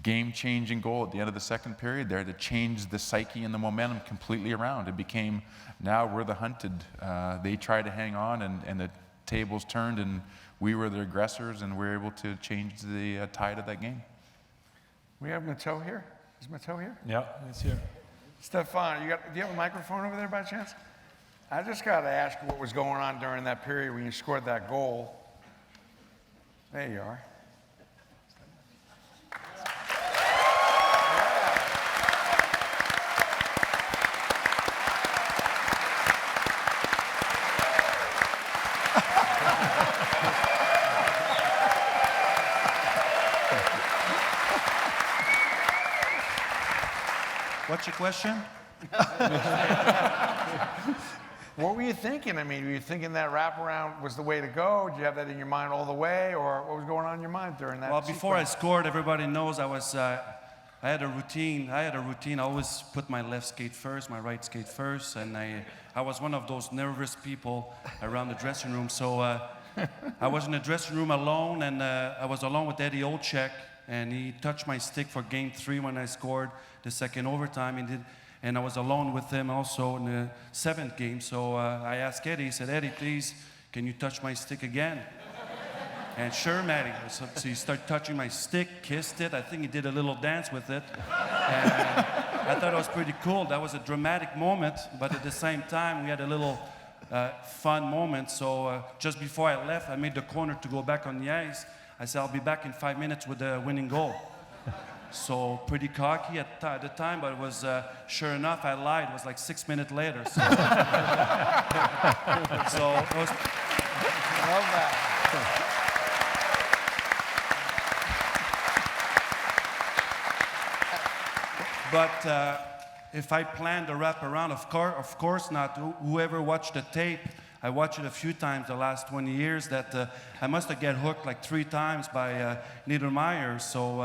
game-changing goal at the end of the second period there to change the psyche and the momentum completely around. It became, now we're the hunted. They tried to hang on, and the tables turned, and we were the aggressors, and we were able to change the tide of that game. We have Matteau here. Is Matteau here? Yeah, he's here. Stefan, do you have a microphone over there by chance? I just got to ask you what was going on during that period when you scored that goal. There you are. What's your question? What were you thinking? I mean, were you thinking that wraparound was the way to go? Did you have that in your mind all the way, or what was going on in your mind during that? Well, before I scored, everybody knows I had a routine. I always put my left skate first, my right skate first, and I was one of those nervous people around the dressing room. So I was in the dressing room alone, and I was alone with Eddie Olczyk, and he touched my stick for Game 3 when I scored the second overtime. And I was alone with him also in the 7th game. So I asked Eddie, he said, "Eddie, please, can you touch my stick again?" And sure, Matty. So he started touching my stick, kissed it. I think he did a little dance with it. And I thought it was pretty cool. That was a dramatic moment, but at the same time, we had a little fun moment. So just before I left, I made the corner to go back on the ice. I said, "I'll be back in 5 minutes with the winning goal." So pretty cocky at the time, but it was, sure enough, I lied. It was like 6 minutes later. So, so it was... Love that. But if I planned a wraparound, of course not. Whoever watched the tape, I watched it a few times the last 20 years, that I must have get hooked like 3 times by Niedermayer. So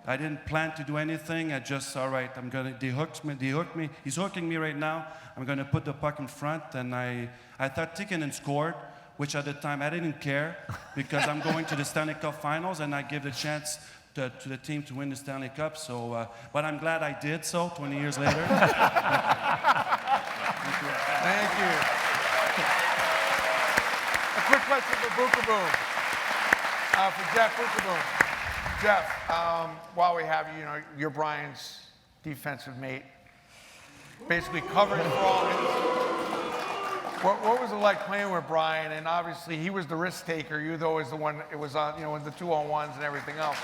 I didn't plan to do anything. I just, all right, they hooked me. He's hooking me right now. I'm gonna put the puck in front. And I thought Tikkanen scored, which at the time I didn't care, because I'm going to the Stanley Cup finals, and I give the chance to the team to win the Stanley Cup. So, but I'm glad I did so 20 years later. Thank you. A quick question for Bukaboom. For Jeff Bukaboom. Jeff, while we have you, you're Brian's defensive mate. Basically covered for all his. What was it like playing with Brian? And obviously he was the risk taker. You though was the one. It was on, with the 2-on-1s and everything else.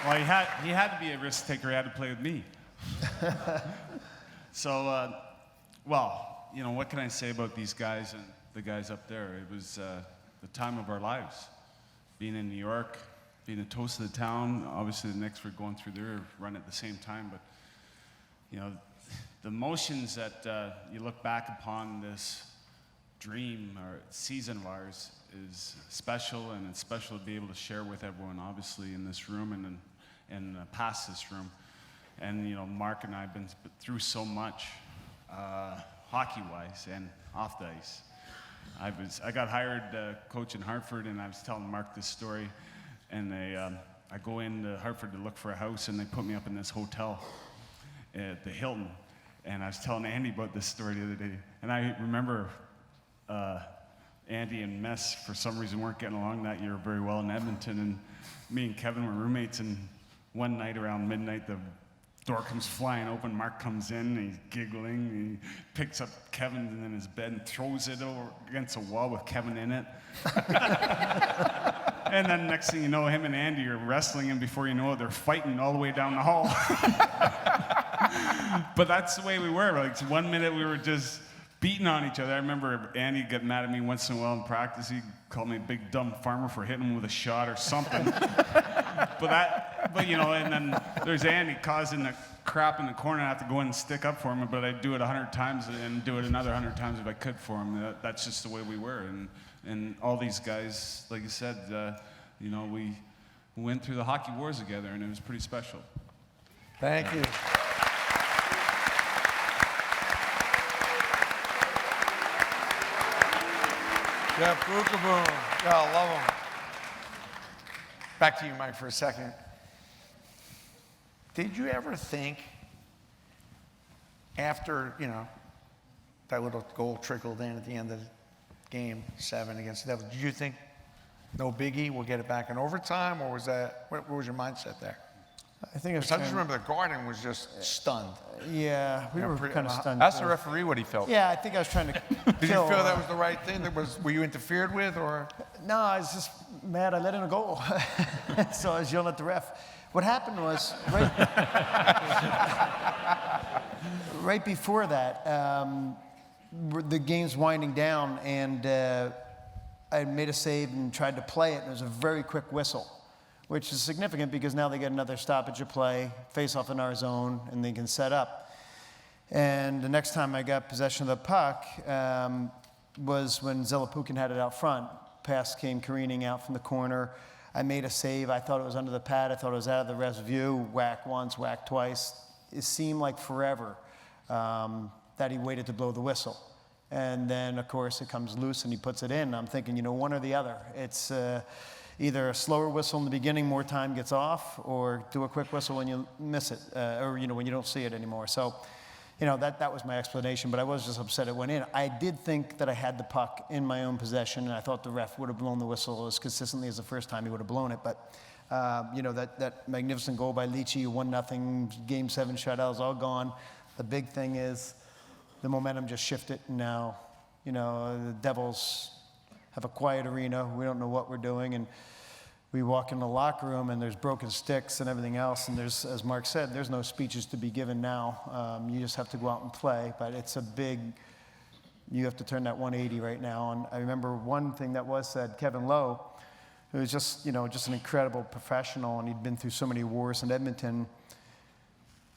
Well, he had to be a risk taker. He had to play with me. So, well, what can I say about these guys and the guys up there? It was the time of our lives. Being in New York, being the toast of the town. Obviously, the Knicks were going through their run at the same time. But, the emotions that you look back upon this dream or season of ours is special, and it's special to be able to share with everyone, obviously, in this room and past this room. And, you know, Mark and I have been through so much, hockey-wise and off the ice. I got hired coach in Hartford, and I was telling Mark this story, and I go into Hartford to look for a house, and they put me up in this hotel at the Hilton. And I was telling Andy about this story the other day, and I remember Andy and Mess, for some reason, weren't getting along that year very well in Edmonton, and me and Kevin were roommates, and one night around midnight, the door comes flying open, Mark comes in, and he's giggling, and he picks up Kevin in his bed and throws it over against a wall with Kevin in it. And then next thing you know, him and Andy are wrestling, and before you know it, they're fighting all the way down the hall. But that's the way we were. Like, 1 minute we were just beating on each other. I remember Andy got mad at me once in a while in practice. He called me a big dumb farmer for hitting him with a shot or something. But you know, and then there's Andy causing the crap in the corner. I have to go in and stick up for him, but I'd do it 100 times and do it another 100 times if I could for him. That's just the way we were. And all these guys, like you said, you know, we went through the hockey wars together, and it was pretty special. Thank you. Jeff Kookaboom. Yeah, I love him. Back to you, Mike, for a second. Did you ever think, after, you know, that little goal trickled in at the end of game 7 against the Devils, did you think, no biggie, we'll get it back in overtime, or was that, what was your mindset there? I think I was I just remember the Garden was just stunned. Yeah, we were kind of stunned. Ask the too. referee what he felt. Yeah, I think I was trying to Did you feel that was the right thing? Were you interfered with, or? No, I was just mad I let in a goal. So I was yelling at the ref. What happened was, right before that, the game's winding down, and I made a save and tried to play it, and it was a very quick whistle, which is significant because now they get another stoppage of play, face off in our zone, and they can set up. And the next time I got possession of the puck was when Zelapukin had it out front. Pass came careening out from the corner. I made a save. I thought it was under the pad. I thought it was out of the ref's view. Whack once, whack twice. It seemed like forever that he waited to blow the whistle. And then, of course, it comes loose and he puts it in. I'm thinking, you know, one or the other. It's either a slower whistle in the beginning, more time gets off, or do a quick whistle when you miss it, or, you know, when you don't see it anymore. So, you know, that was my explanation, but I was just upset it went in. I did think that I had the puck in my own possession, and I thought the ref would have blown the whistle as consistently as the first time he would have blown it. But, you know, that magnificent goal by Leetch, 1-0, Game 7 shutout is all gone. The big thing is the momentum just shifted, and now, you know, the Devils have a quiet arena. We don't know what we're doing, and we walk in the locker room, and there's broken sticks and everything else, and there's, as Mark said, there's no speeches to be given now. You just have to go out and play, but it's a big, you have to turn that 180 right now. And I remember one thing that was said, Kevin Lowe, who was just, you know, just an incredible professional, and he'd been through so many wars in Edmonton.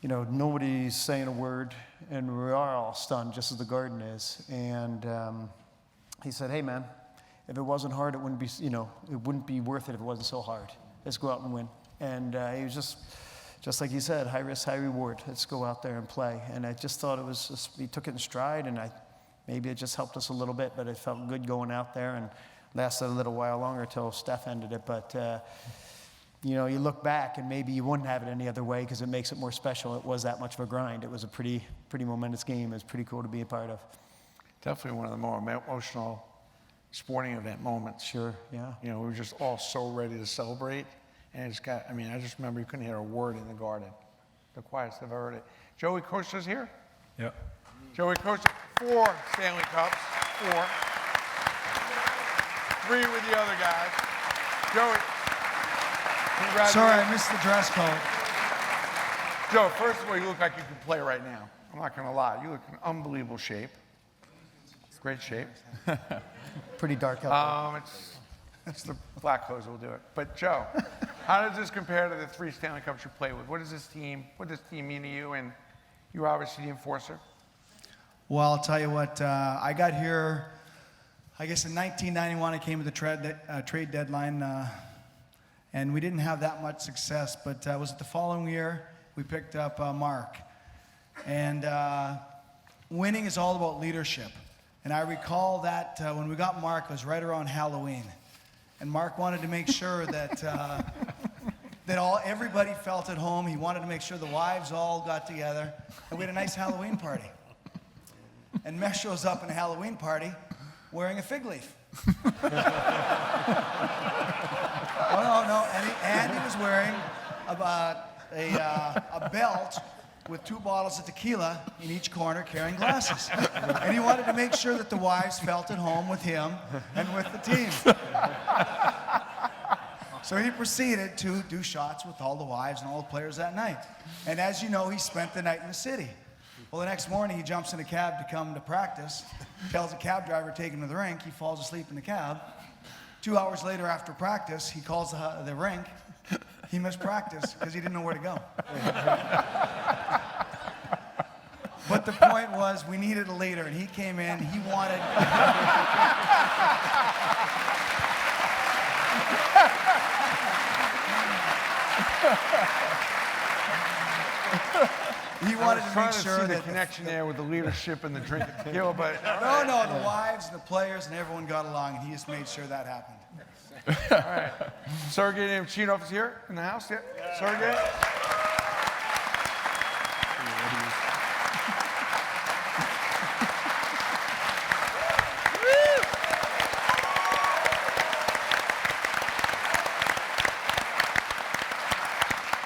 You know, nobody's saying a word, and we are all stunned, just as the Garden is. And he said, hey, man, if it wasn't hard, it wouldn't be, you know, it wouldn't be worth it if it wasn't so hard. Let's go out and win. And he was just like he said, high risk, high reward. Let's go out there and play. And I just thought it was, he took it in stride, and maybe it just helped us a little bit, but it felt good going out there, and lasted a little while longer until Steph ended it. But, you know, you look back, and maybe you wouldn't have it any other way because it makes it more special. It was that much of a grind. It was a pretty momentous game. It was pretty cool to be a part of. Definitely one of the more emotional sporting event moments. Sure, yeah. You know, we were just all so ready to celebrate. And it's got, I mean, I just remember you couldn't hear a word in the Garden. The quietest I've ever heard it. Joey Costa's here? Yep. Joey Costa, 4 Stanley Cups, 4. 3 with the other guys. Joey, congratulations. Sorry, I missed the dress code. Joe, first of all, you look like you can play right now. I'm not going to lie. You look in unbelievable shape. Great shape. Pretty dark out there. It's the black clothes will do it. But Joe, how does this compare to the 3 Stanley Cups you played with? What does this team mean to you? And you're obviously the enforcer. Well, I'll tell you what, I got here I guess in 1991, I came to the trade deadline, and we didn't have that much success, but it was the following year we picked up Mark. And winning is all about leadership. And I recall that when we got Mark, it was right around Halloween. And Mark wanted to make sure that everybody felt at home. He wanted to make sure the wives all got together, and we had a nice Halloween party. And Mesh shows up in a Halloween party wearing a fig leaf. No. And he was wearing a belt with 2 bottles of tequila in each corner, carrying glasses. And he wanted to make sure that the wives felt at home with him and with the team. So he proceeded to do shots with all the wives and all the players that night. And as you know, he spent the night in the city. Well, the next morning, he jumps in a cab to come to practice, tells the cab driver to take him to the rink. He falls asleep in the cab. 2 hours later after practice, he calls the rink. He missed practice because he didn't know where to go. But the point was, we needed a leader, and he came in. He wanted... He wanted to make sure that the connection there with the leadership and the drinking tequila, but no, the wives and the players and everyone got along, and he just made sure that happened. all right. Sergei Nemchinov is here in the house. Yeah, Sergei.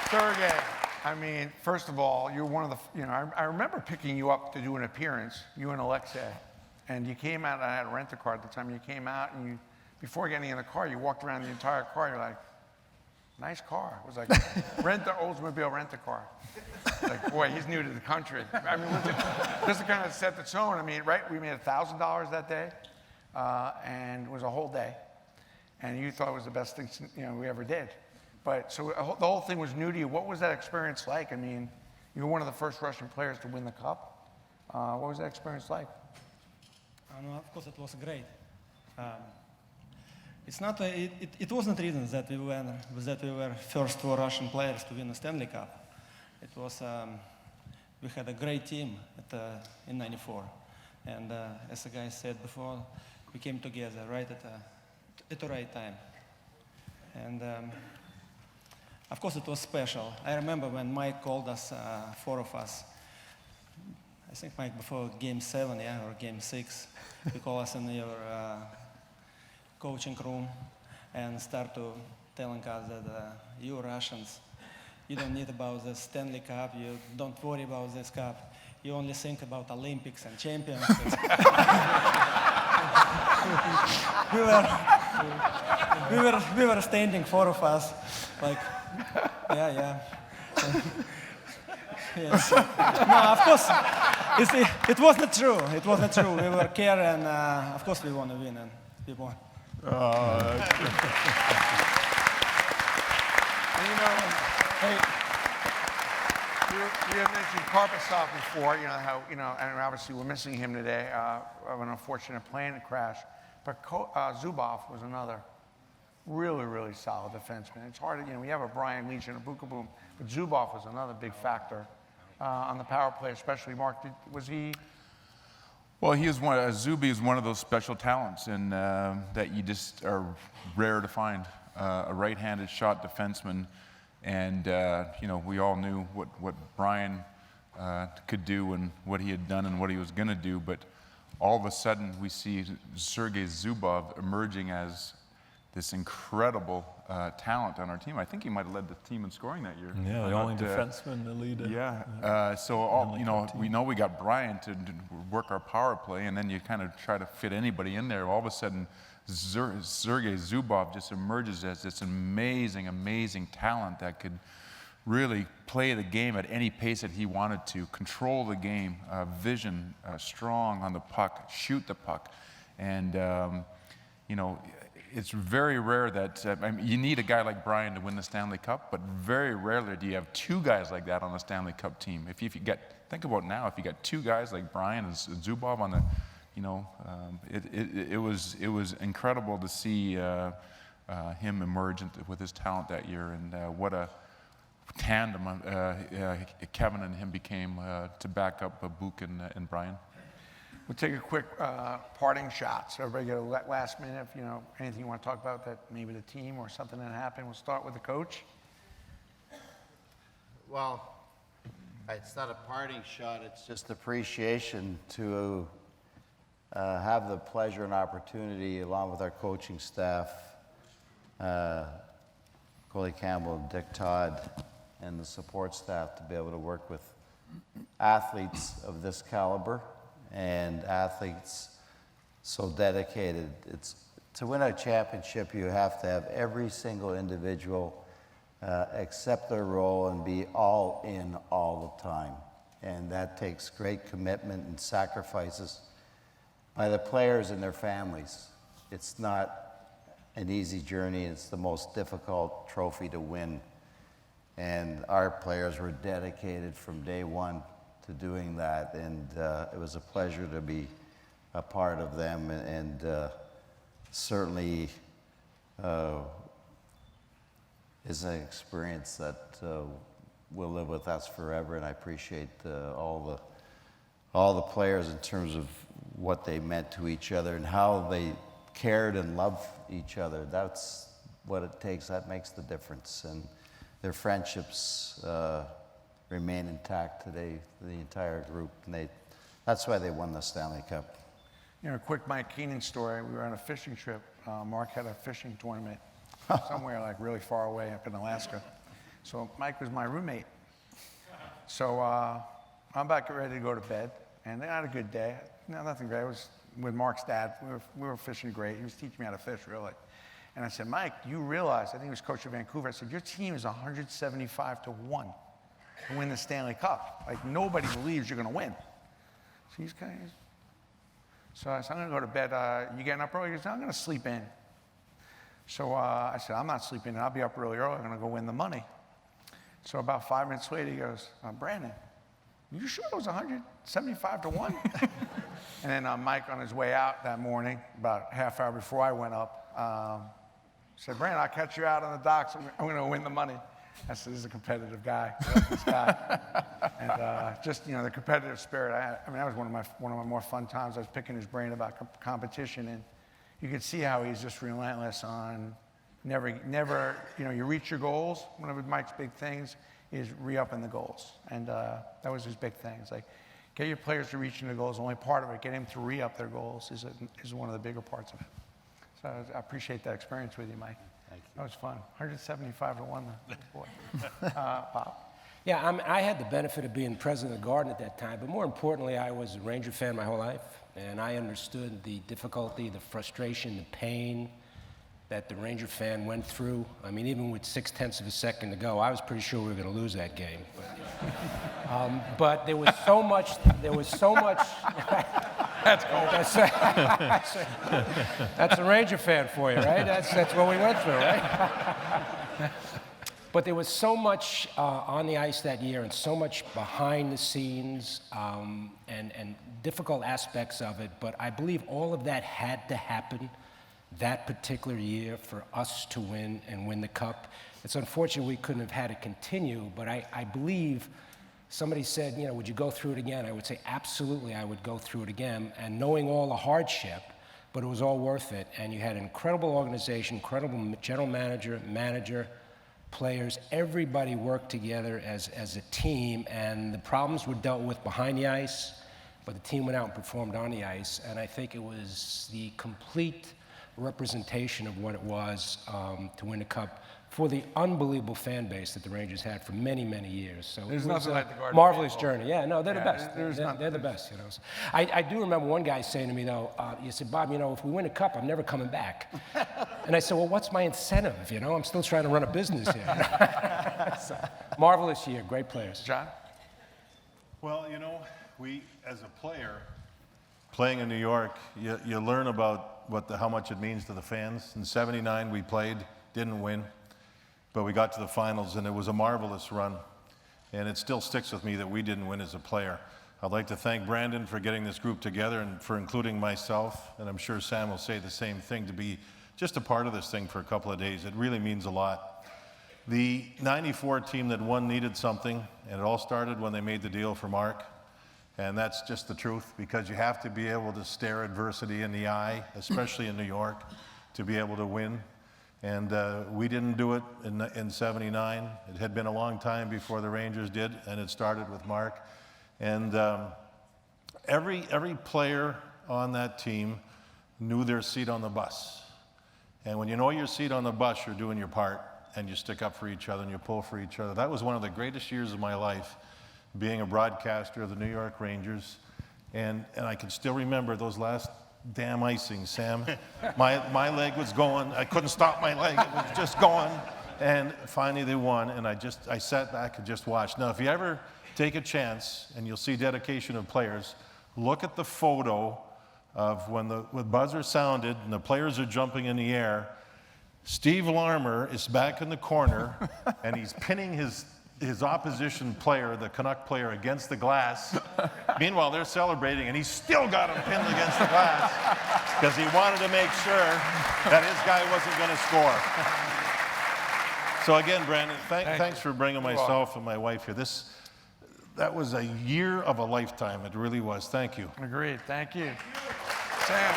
Sergei, I mean, first of all, you're one of the, I remember picking you up to do an appearance, you and Alexei, and you came out, I had a rent-a-car at the time, you came out and before getting in the car, you walked around the entire car, you're like, nice car. It was like, Oldsmobile rent-a-car. Like, boy, he's new to the country. I mean, this is kind of set the tone. I mean, right, we made $1,000 that day, and it was a whole day, and you thought it was the best thing, we ever did. But so the whole thing was new to you. What was that experience like? I mean, you were one of the first Russian players to win the cup. What was that experience like? No, of course, it was great. It's not. It wasn't reason that we were first 4 Russian players to win the Stanley Cup. It was we had a great team in '94, and as the guy said before, we came together right at the right time, and. Of course, it was special. I remember when Mike called us, 4 of us, I think, Mike, before Game 7, or Game 6, he called us in your coaching room and start to telling us that you Russians, you don't need about the Stanley Cup, you don't worry about this cup, you only think about Olympics and championships. we were standing, 4 of us, like, yeah. Yes. No, of course, it wasn't true. It wasn't true. We were care, and of course we want to win, and we won. And hey, you have mentioned Karpasov before. And obviously we're missing him today of an unfortunate plane crash. But Zubov was another really, really solid defenseman. It's hard, we have a Brian Leetch and a Bukaboom, but Zubov was another big factor on the power play, especially. Mark, was he? Well, Zuby is one of those special talents, and that you just are rare to find. A right-handed shot defenseman, and we all knew what Brian could do and what he had done and what he was going to do, but all of a sudden we see Sergei Zubov emerging as this incredible talent on our team. I think he might have led the team in scoring that year. Yeah, the only defenseman to lead it. Yeah, we know we got Brian to work our power play, and then you kind of try to fit anybody in there. All of a sudden, Sergei Zubov just emerges as this amazing, amazing talent that could really play the game at any pace that he wanted to, control the game, vision, strong on the puck, shoot the puck, and it's very rare that you need a guy like Brian to win the Stanley Cup, but very rarely do you have 2 guys like that on the Stanley Cup team. Think about now, if you got 2 guys like Brian and Zubov on the it was incredible to see him emerge with his talent that year, and what a tandem Kevin and him became to back up Book and Brian. We'll take a quick parting shot. So everybody get a last minute. If anything you want to talk about, that maybe the team or something that happened. We'll start with the coach. Well, it's not a parting shot. It's just appreciation to have the pleasure and opportunity, along with our coaching staff, Coley Campbell and Dick Todd, and the support staff, to be able to work with athletes of this caliber and athletes so dedicated. To win a championship, you have to have every single individual accept their role and be all in all the time. And that takes great commitment and sacrifices by the players and their families. It's not an easy journey. It's the most difficult trophy to win. And our players were dedicated from day one to doing that, and it was a pleasure to be a part of them, and certainly is an experience that will live with us forever. And I appreciate all the players in terms of what they meant to each other and how they cared and loved each other. That's what it takes. That makes the difference. And their friendships remain intact today, the entire group, and that's why they won the Stanley Cup. A quick Mike Keenan story. We were on a fishing trip. Mark had a fishing tournament somewhere like really far away up in Alaska. So Mike was my roommate. So I'm about to get ready to go to bed, and I had a good day. Nothing great. I was with Mark's dad. We were fishing great. He was teaching me how to fish, really. And I said, Mike, you realize, I think he was coach of Vancouver, I said, your team is 175-1 to win the Stanley Cup. Like, nobody believes you're going to win. So he's kind of, so I said, I'm going to go to bed. You getting up early? He goes, no, I'm going to sleep in. So I said, I'm not sleeping in. I'll be up really early. I'm going to go win the money. So about 5 minutes later, he goes, Brandon, you sure it was 175-1? And then Mike, on his way out that morning, about a half hour before I went up, said, Brandon, I'll catch you out on the docks. I'm going to win the money. I said, this is a competitive guy. I like this guy. And just, the competitive spirit. I mean, that was one of my more fun times. I was picking his brain about competition, and you could see how he's just relentless on never, you reach your goals. One of Mike's big things is re-upping the goals. And that was his big thing. It's like, get your players to reaching the goals. Only part of it, get him to re-up their goals is one of the bigger parts of it. So I appreciate that experience with you, Mike. Thank you. That was fun. 175-1, boy. Pop. Yeah, I had the benefit of being president of the Garden at that time, but more importantly, I was a Ranger fan my whole life, and I understood the difficulty, the frustration, the pain that the Ranger fan went through. I mean, even with 0.6 of a second to go, I was pretty sure we were going to lose that game. But there was so much. That's cool. That's a Ranger fan for you, right? That's what we went through, right? But there was so much on the ice that year, and so much behind the scenes, and difficult aspects of it. But I believe all of that had to happen that particular year for us to win and win the Cup. It's unfortunate we couldn't have had it continue, but I believe somebody said, would you go through it again? I would say, absolutely, I would go through it again. And knowing all the hardship, but it was all worth it. And you had an incredible organization, incredible general manager, players, everybody worked together as a team, and the problems were dealt with behind the ice, but the team went out and performed on the ice. And I think it was the complete representation of what it was to win the Cup for the unbelievable fan base that the Rangers had for many, many years. So There's it was nothing a like the Garden marvelous baseball. journey. Yeah, no, they're the best. there's They're the best, I do remember one guy saying to me, though, he said, Bob, if we win a Cup, I'm never coming back. And I said, well, what's my incentive? I'm still trying to run a business here. So, marvelous year, great players. John? Well, we, as a player, playing in New York, you learn about how much it means to the fans. In '79, we played, didn't win, but we got to the finals, and it was a marvelous run. And it still sticks with me that we didn't win as a player. I'd like to thank Brandon for getting this group together and for including myself, and I'm sure Sam will say the same thing, to be just a part of this thing for a couple of days. It really means a lot. The 94 team that won needed something, and it all started when they made the deal for Mark. And that's just the truth, because you have to be able to stare adversity in the eye, especially in New York, to be able to win. And we didn't do it in '79. It had been a long time before the Rangers did, and it started with Mark. And every player on that team knew their seat on the bus. And when you know your seat on the bus, you're doing your part, and you stick up for each other and you pull for each other. That was one of the greatest years of my life, being a broadcaster of the New York Rangers. And I can still remember those last damn icings, Sam. My leg was going. I couldn't stop my leg. It was just going. And finally they won, and I sat back and just watched. Now, if you ever take a chance, and you'll see dedication of players, look at the photo of when the buzzer sounded and the players are jumping in the air. Steve Larmer is back in the corner, and he's pinning his opposition player, the Canuck player, against the glass. Meanwhile, they're celebrating, and he's still got him pinned against the glass because he wanted to make sure that his guy wasn't going to score. So again, Brandon, thanks for bringing myself and my wife here. That was a year of a lifetime. It really was. Thank you. Agreed. Thank you. Sam.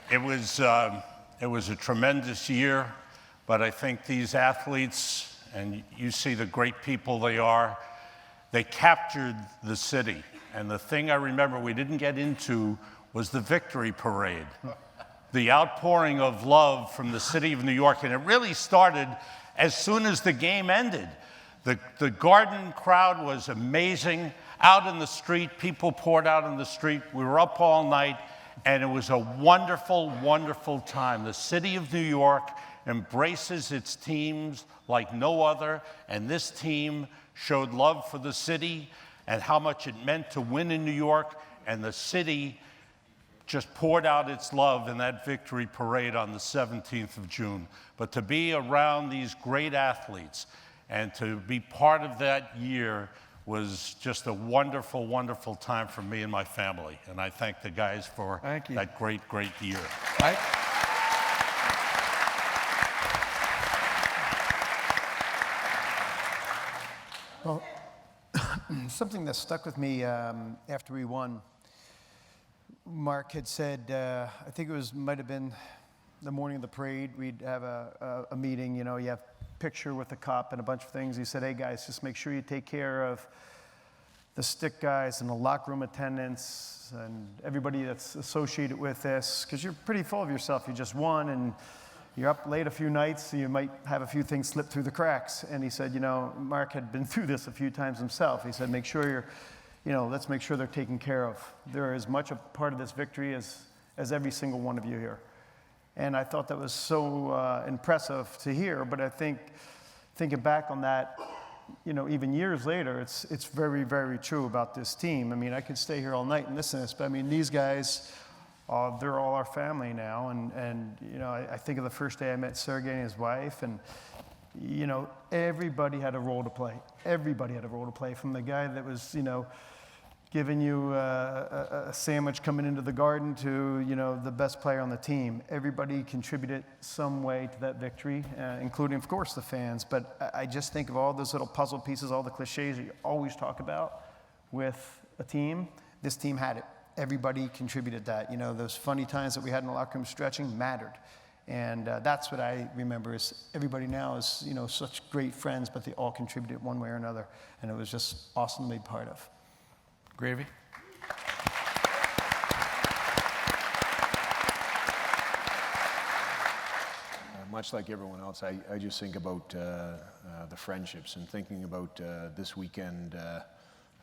It was a tremendous year, but I think these athletes, and you see the great people they are, they captured the city. And the thing I remember we didn't get into was the victory parade. The outpouring of love from the city of New York, and it really started as soon as the game ended. The Garden crowd was amazing. Out in the street, people poured out in the street. We were up all night, and it was a wonderful, wonderful time. The city of New York embraces its teams like no other, and this team showed love for the city and how much it meant to win in New York, and the city just poured out its love in that victory parade on the 17th of June. But to be around these great athletes and to be part of that year was just a wonderful, wonderful time for me and my family. And I thank the guys for that great, great year. Mike? Well, something that stuck with me after we won, Mark had said, I think it might have been the morning of the parade, we'd have a meeting, you have a picture with the cup and a bunch of things. He said, hey guys, just make sure you take care of the stick guys and the locker room attendants and everybody that's associated with this, because you're pretty full of yourself. You just won and you're up late a few nights, so you might have a few things slip through the cracks. And he said, Mark had been through this a few times himself. He said, make sure let's make sure they're taken care of. They're as much a part of this victory as every single one of you here. And I thought that was so impressive to hear, but I think thinking back on that, even years later, it's very, very true about this team. I mean, I could stay here all night and listen to this, but I mean, these guys, they're all our family now. And I think of the first day I met Sergei and his wife, and everybody had a role to play. Everybody had a role to play, from the guy that was, giving you a sandwich coming into the Garden to, the best player on the team. Everybody contributed some way to that victory, including, of course, the fans. But I just think of all those little puzzle pieces, all the cliches that you always talk about with a team. This team had it. Everybody contributed that. Those funny times that we had in the locker room stretching mattered. And that's what I remember is everybody now is, such great friends, but they all contributed one way or another. And it was just awesome to be part of. Gravy? Much like everyone else, I just think about the friendships and thinking about this weekend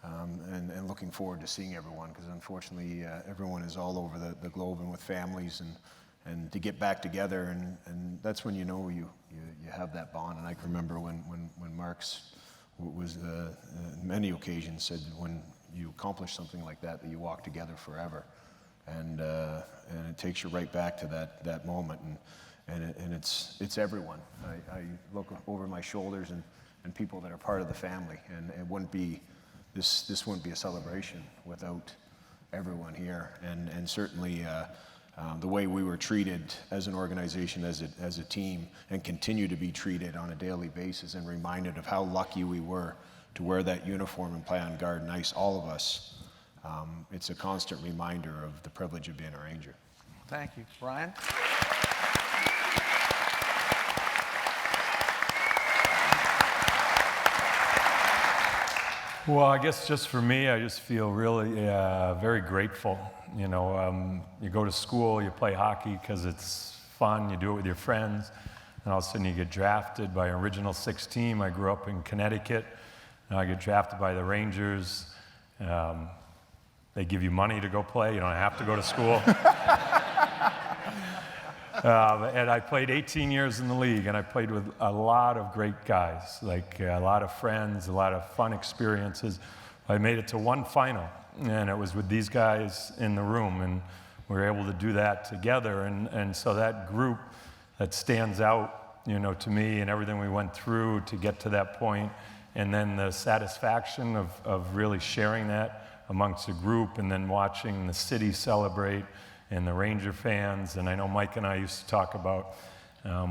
and looking forward to seeing everyone, because unfortunately everyone is all over the globe and with families, and to get back together, and that's when you have that bond. And I can remember when Mark's was many occasions said, when you accomplish something like that you walk together forever, and it takes you right back to that moment. and it's everyone. I look over my shoulders and people that are part of the family, and it wouldn't be, this wouldn't be a celebration without everyone here, and certainly the way we were treated as an organization, as a team, and continue to be treated on a daily basis, and reminded of how lucky we were to wear that uniform and play on Garden Ice, all of us. It's a constant reminder of the privilege of being a Ranger. Thank you. Brian? Well, I guess just for me, I just feel really very grateful. You know, you go to school, you play hockey because it's fun, you do it with your friends, and all of a sudden you get drafted by an Original Six team. I grew up in Connecticut. Now I get drafted by the Rangers. They give you money to go play. You don't have to go to school. And I played 18 years in the league, and I played with a lot of great guys, like a lot of friends, a lot of fun experiences. I made it to one final, and it was with these guys in the room, and we were able to do that together. And so that group that stands out, you know, to me, and everything we went through to get to that point, and then the satisfaction of really sharing that amongst a group, and then watching the city celebrate, and the Ranger fans. And I know Mike and I used to talk about,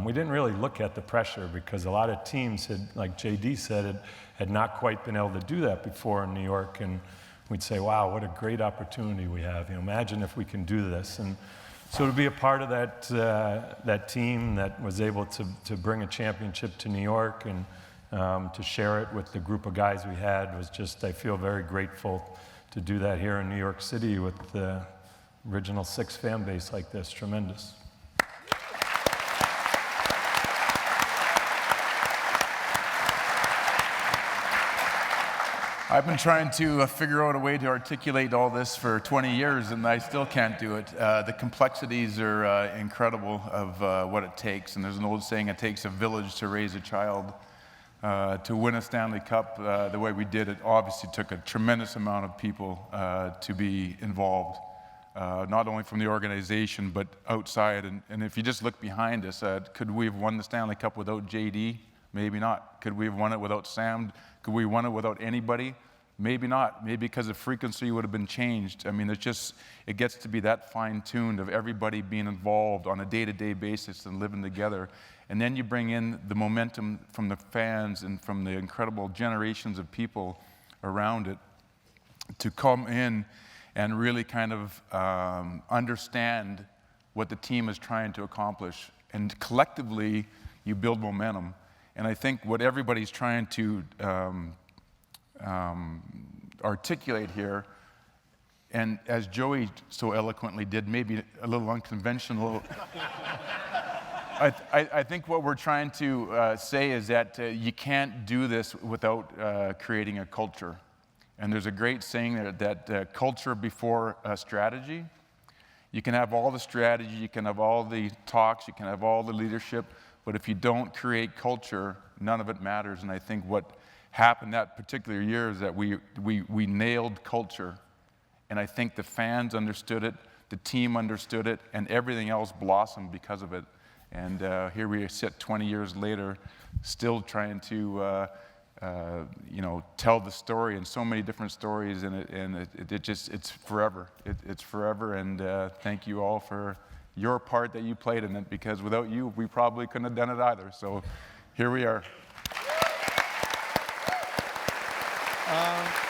we didn't really look at the pressure, because a lot of teams had, like JD said, had not quite been able to do that before in New York. And we'd say, wow, what a great opportunity we have. You know, imagine if we can do this. And so to be a part of that team that was able to bring a championship to New York, and to share it with the group of guys we had, was just, I feel very grateful to do that here in New York City with the Original Six fan base like this. Tremendous. I've been trying to figure out a way to articulate all this for 20 years, and I still can't do it. The complexities are incredible of what it takes, and there's an old saying, it takes a village to raise a child. To win a Stanley Cup the way we did, it obviously took a tremendous amount of people to be involved. Not only from the organization, but outside. And if you just look behind us, could we have won the Stanley Cup without JD? Maybe not. Could we have won it without Sam? Could we have won it without anybody? Maybe not. Maybe because the frequency would have been changed. I mean, it gets to be that fine-tuned of everybody being involved on a day-to-day basis and living together. And then you bring in the momentum from the fans and from the incredible generations of people around it to come in and really kind of understand what the team is trying to accomplish. And collectively, you build momentum. And I think what everybody's trying to articulate here, and as Joey so eloquently did, maybe a little unconventional, I think what we're trying to say is that you can't do this without creating a culture. And there's a great saying there that culture before strategy. You can have all the strategy, you can have all the talks, you can have all the leadership, but if you don't create culture, none of it matters. And I think what happened that particular year is that we nailed culture. And I think the fans understood it, the team understood it, and everything else blossomed because of it. And here we sit 20 years later, still trying to tell the story, and so many different stories, and it's forever. It's forever, and thank you all for your part that you played in it, because without you, we probably couldn't have done it either. So here we are.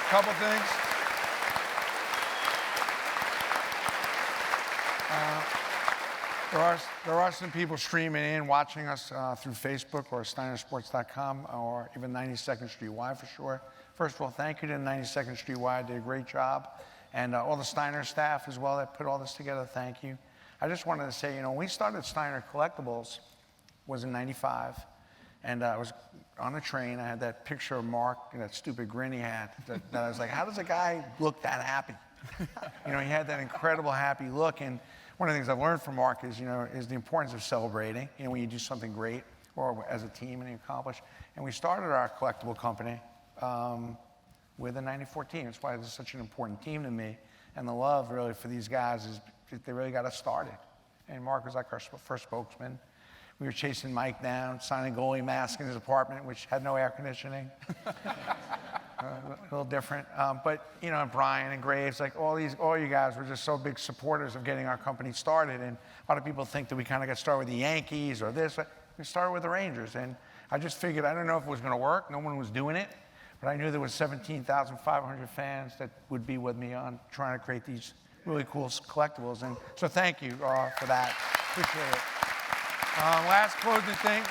Couple things. There are some people streaming in, watching us through Facebook or Steinersports.com or even 92nd Street Y for sure. First of all, thank you to 92nd Street Y. Did a great job. And all the Steiner staff as well that put all this together, thank you. I just wanted to say, when we started Steiner Collectibles was in 95. And I was on a train. I had that picture of Mark and that stupid grin he had. That I was like, how does a guy look that happy? He had that incredible happy look. And one of the things I've learned from Mark is the importance of celebrating, when you do something great or as a team and you accomplish. And we started our collectible company with a 94 team. That's why this is such an important team to me. And the love really for these guys is they really got us started. And Mark was like our first spokesman. We were chasing Mike down, signing goalie mask in his apartment, which had no air conditioning. A little different. But, you know, Brian and Graves, like all you guys were just so big supporters of getting our company started. And a lot of people think that we kind of got started with the Yankees or this. We started with the Rangers. And I just figured, I don't know if it was going to work. No one was doing it. But I knew there was 17,500 fans that would be with me on trying to create these really cool collectibles. And so thank you for that. Appreciate it. Last closing thing.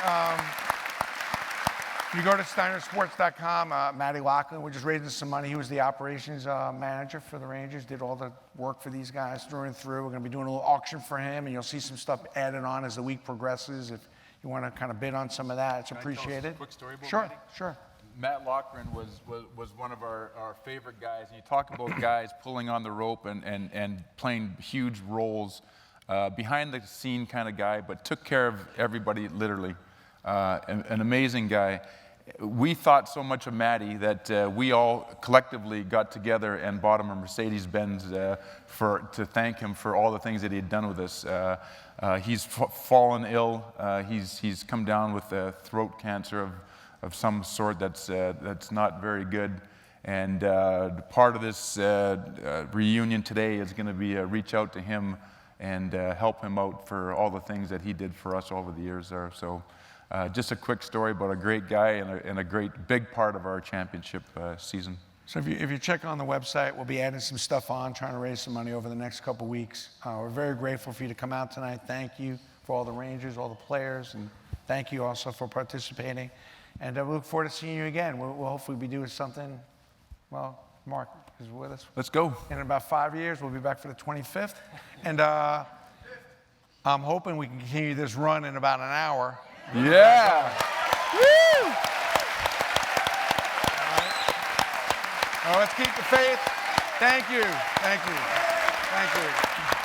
You go to steinersports.com, Matty Loughlin, we're just raising some money. He was the operations manager for the Rangers, did all the work for these guys through and through. We're going to be doing a little auction for him, and you'll see some stuff added on as the week progresses. If you want to kind of bid on some of that, it's appreciated. Quick story about Sure, Matty? sure. Matt Loughlin was one of our favorite guys. And you talk about guys pulling on the rope and playing huge roles. Behind the scene kind of guy, but took care of everybody literally. An amazing guy. We thought so much of Matty that we all collectively got together and bought him a Mercedes-Benz to thank him for all the things that he had done with us. He's fallen ill. He's come down with throat cancer of some sort that's not very good. And part of this reunion today is going to be reach out to him and help him out for all the things that he did for us over the years there. So just a quick story about a great guy and a great big part of our championship season. So if you check on the website, we'll be adding some stuff on, trying to raise some money over the next couple weeks. We're very grateful for you to come out tonight. Thank you for all the Rangers, all the players, and thank you also for participating. And we look forward to seeing you again. We'll hopefully be doing something, well, Mark is with us. Let's go. In about 5 years, we'll be back for the 25th. And I'm hoping we can continue this run in about an hour. Yeah. Woo! All right. Well, let's keep the faith. Thank you. Thank you. Thank you.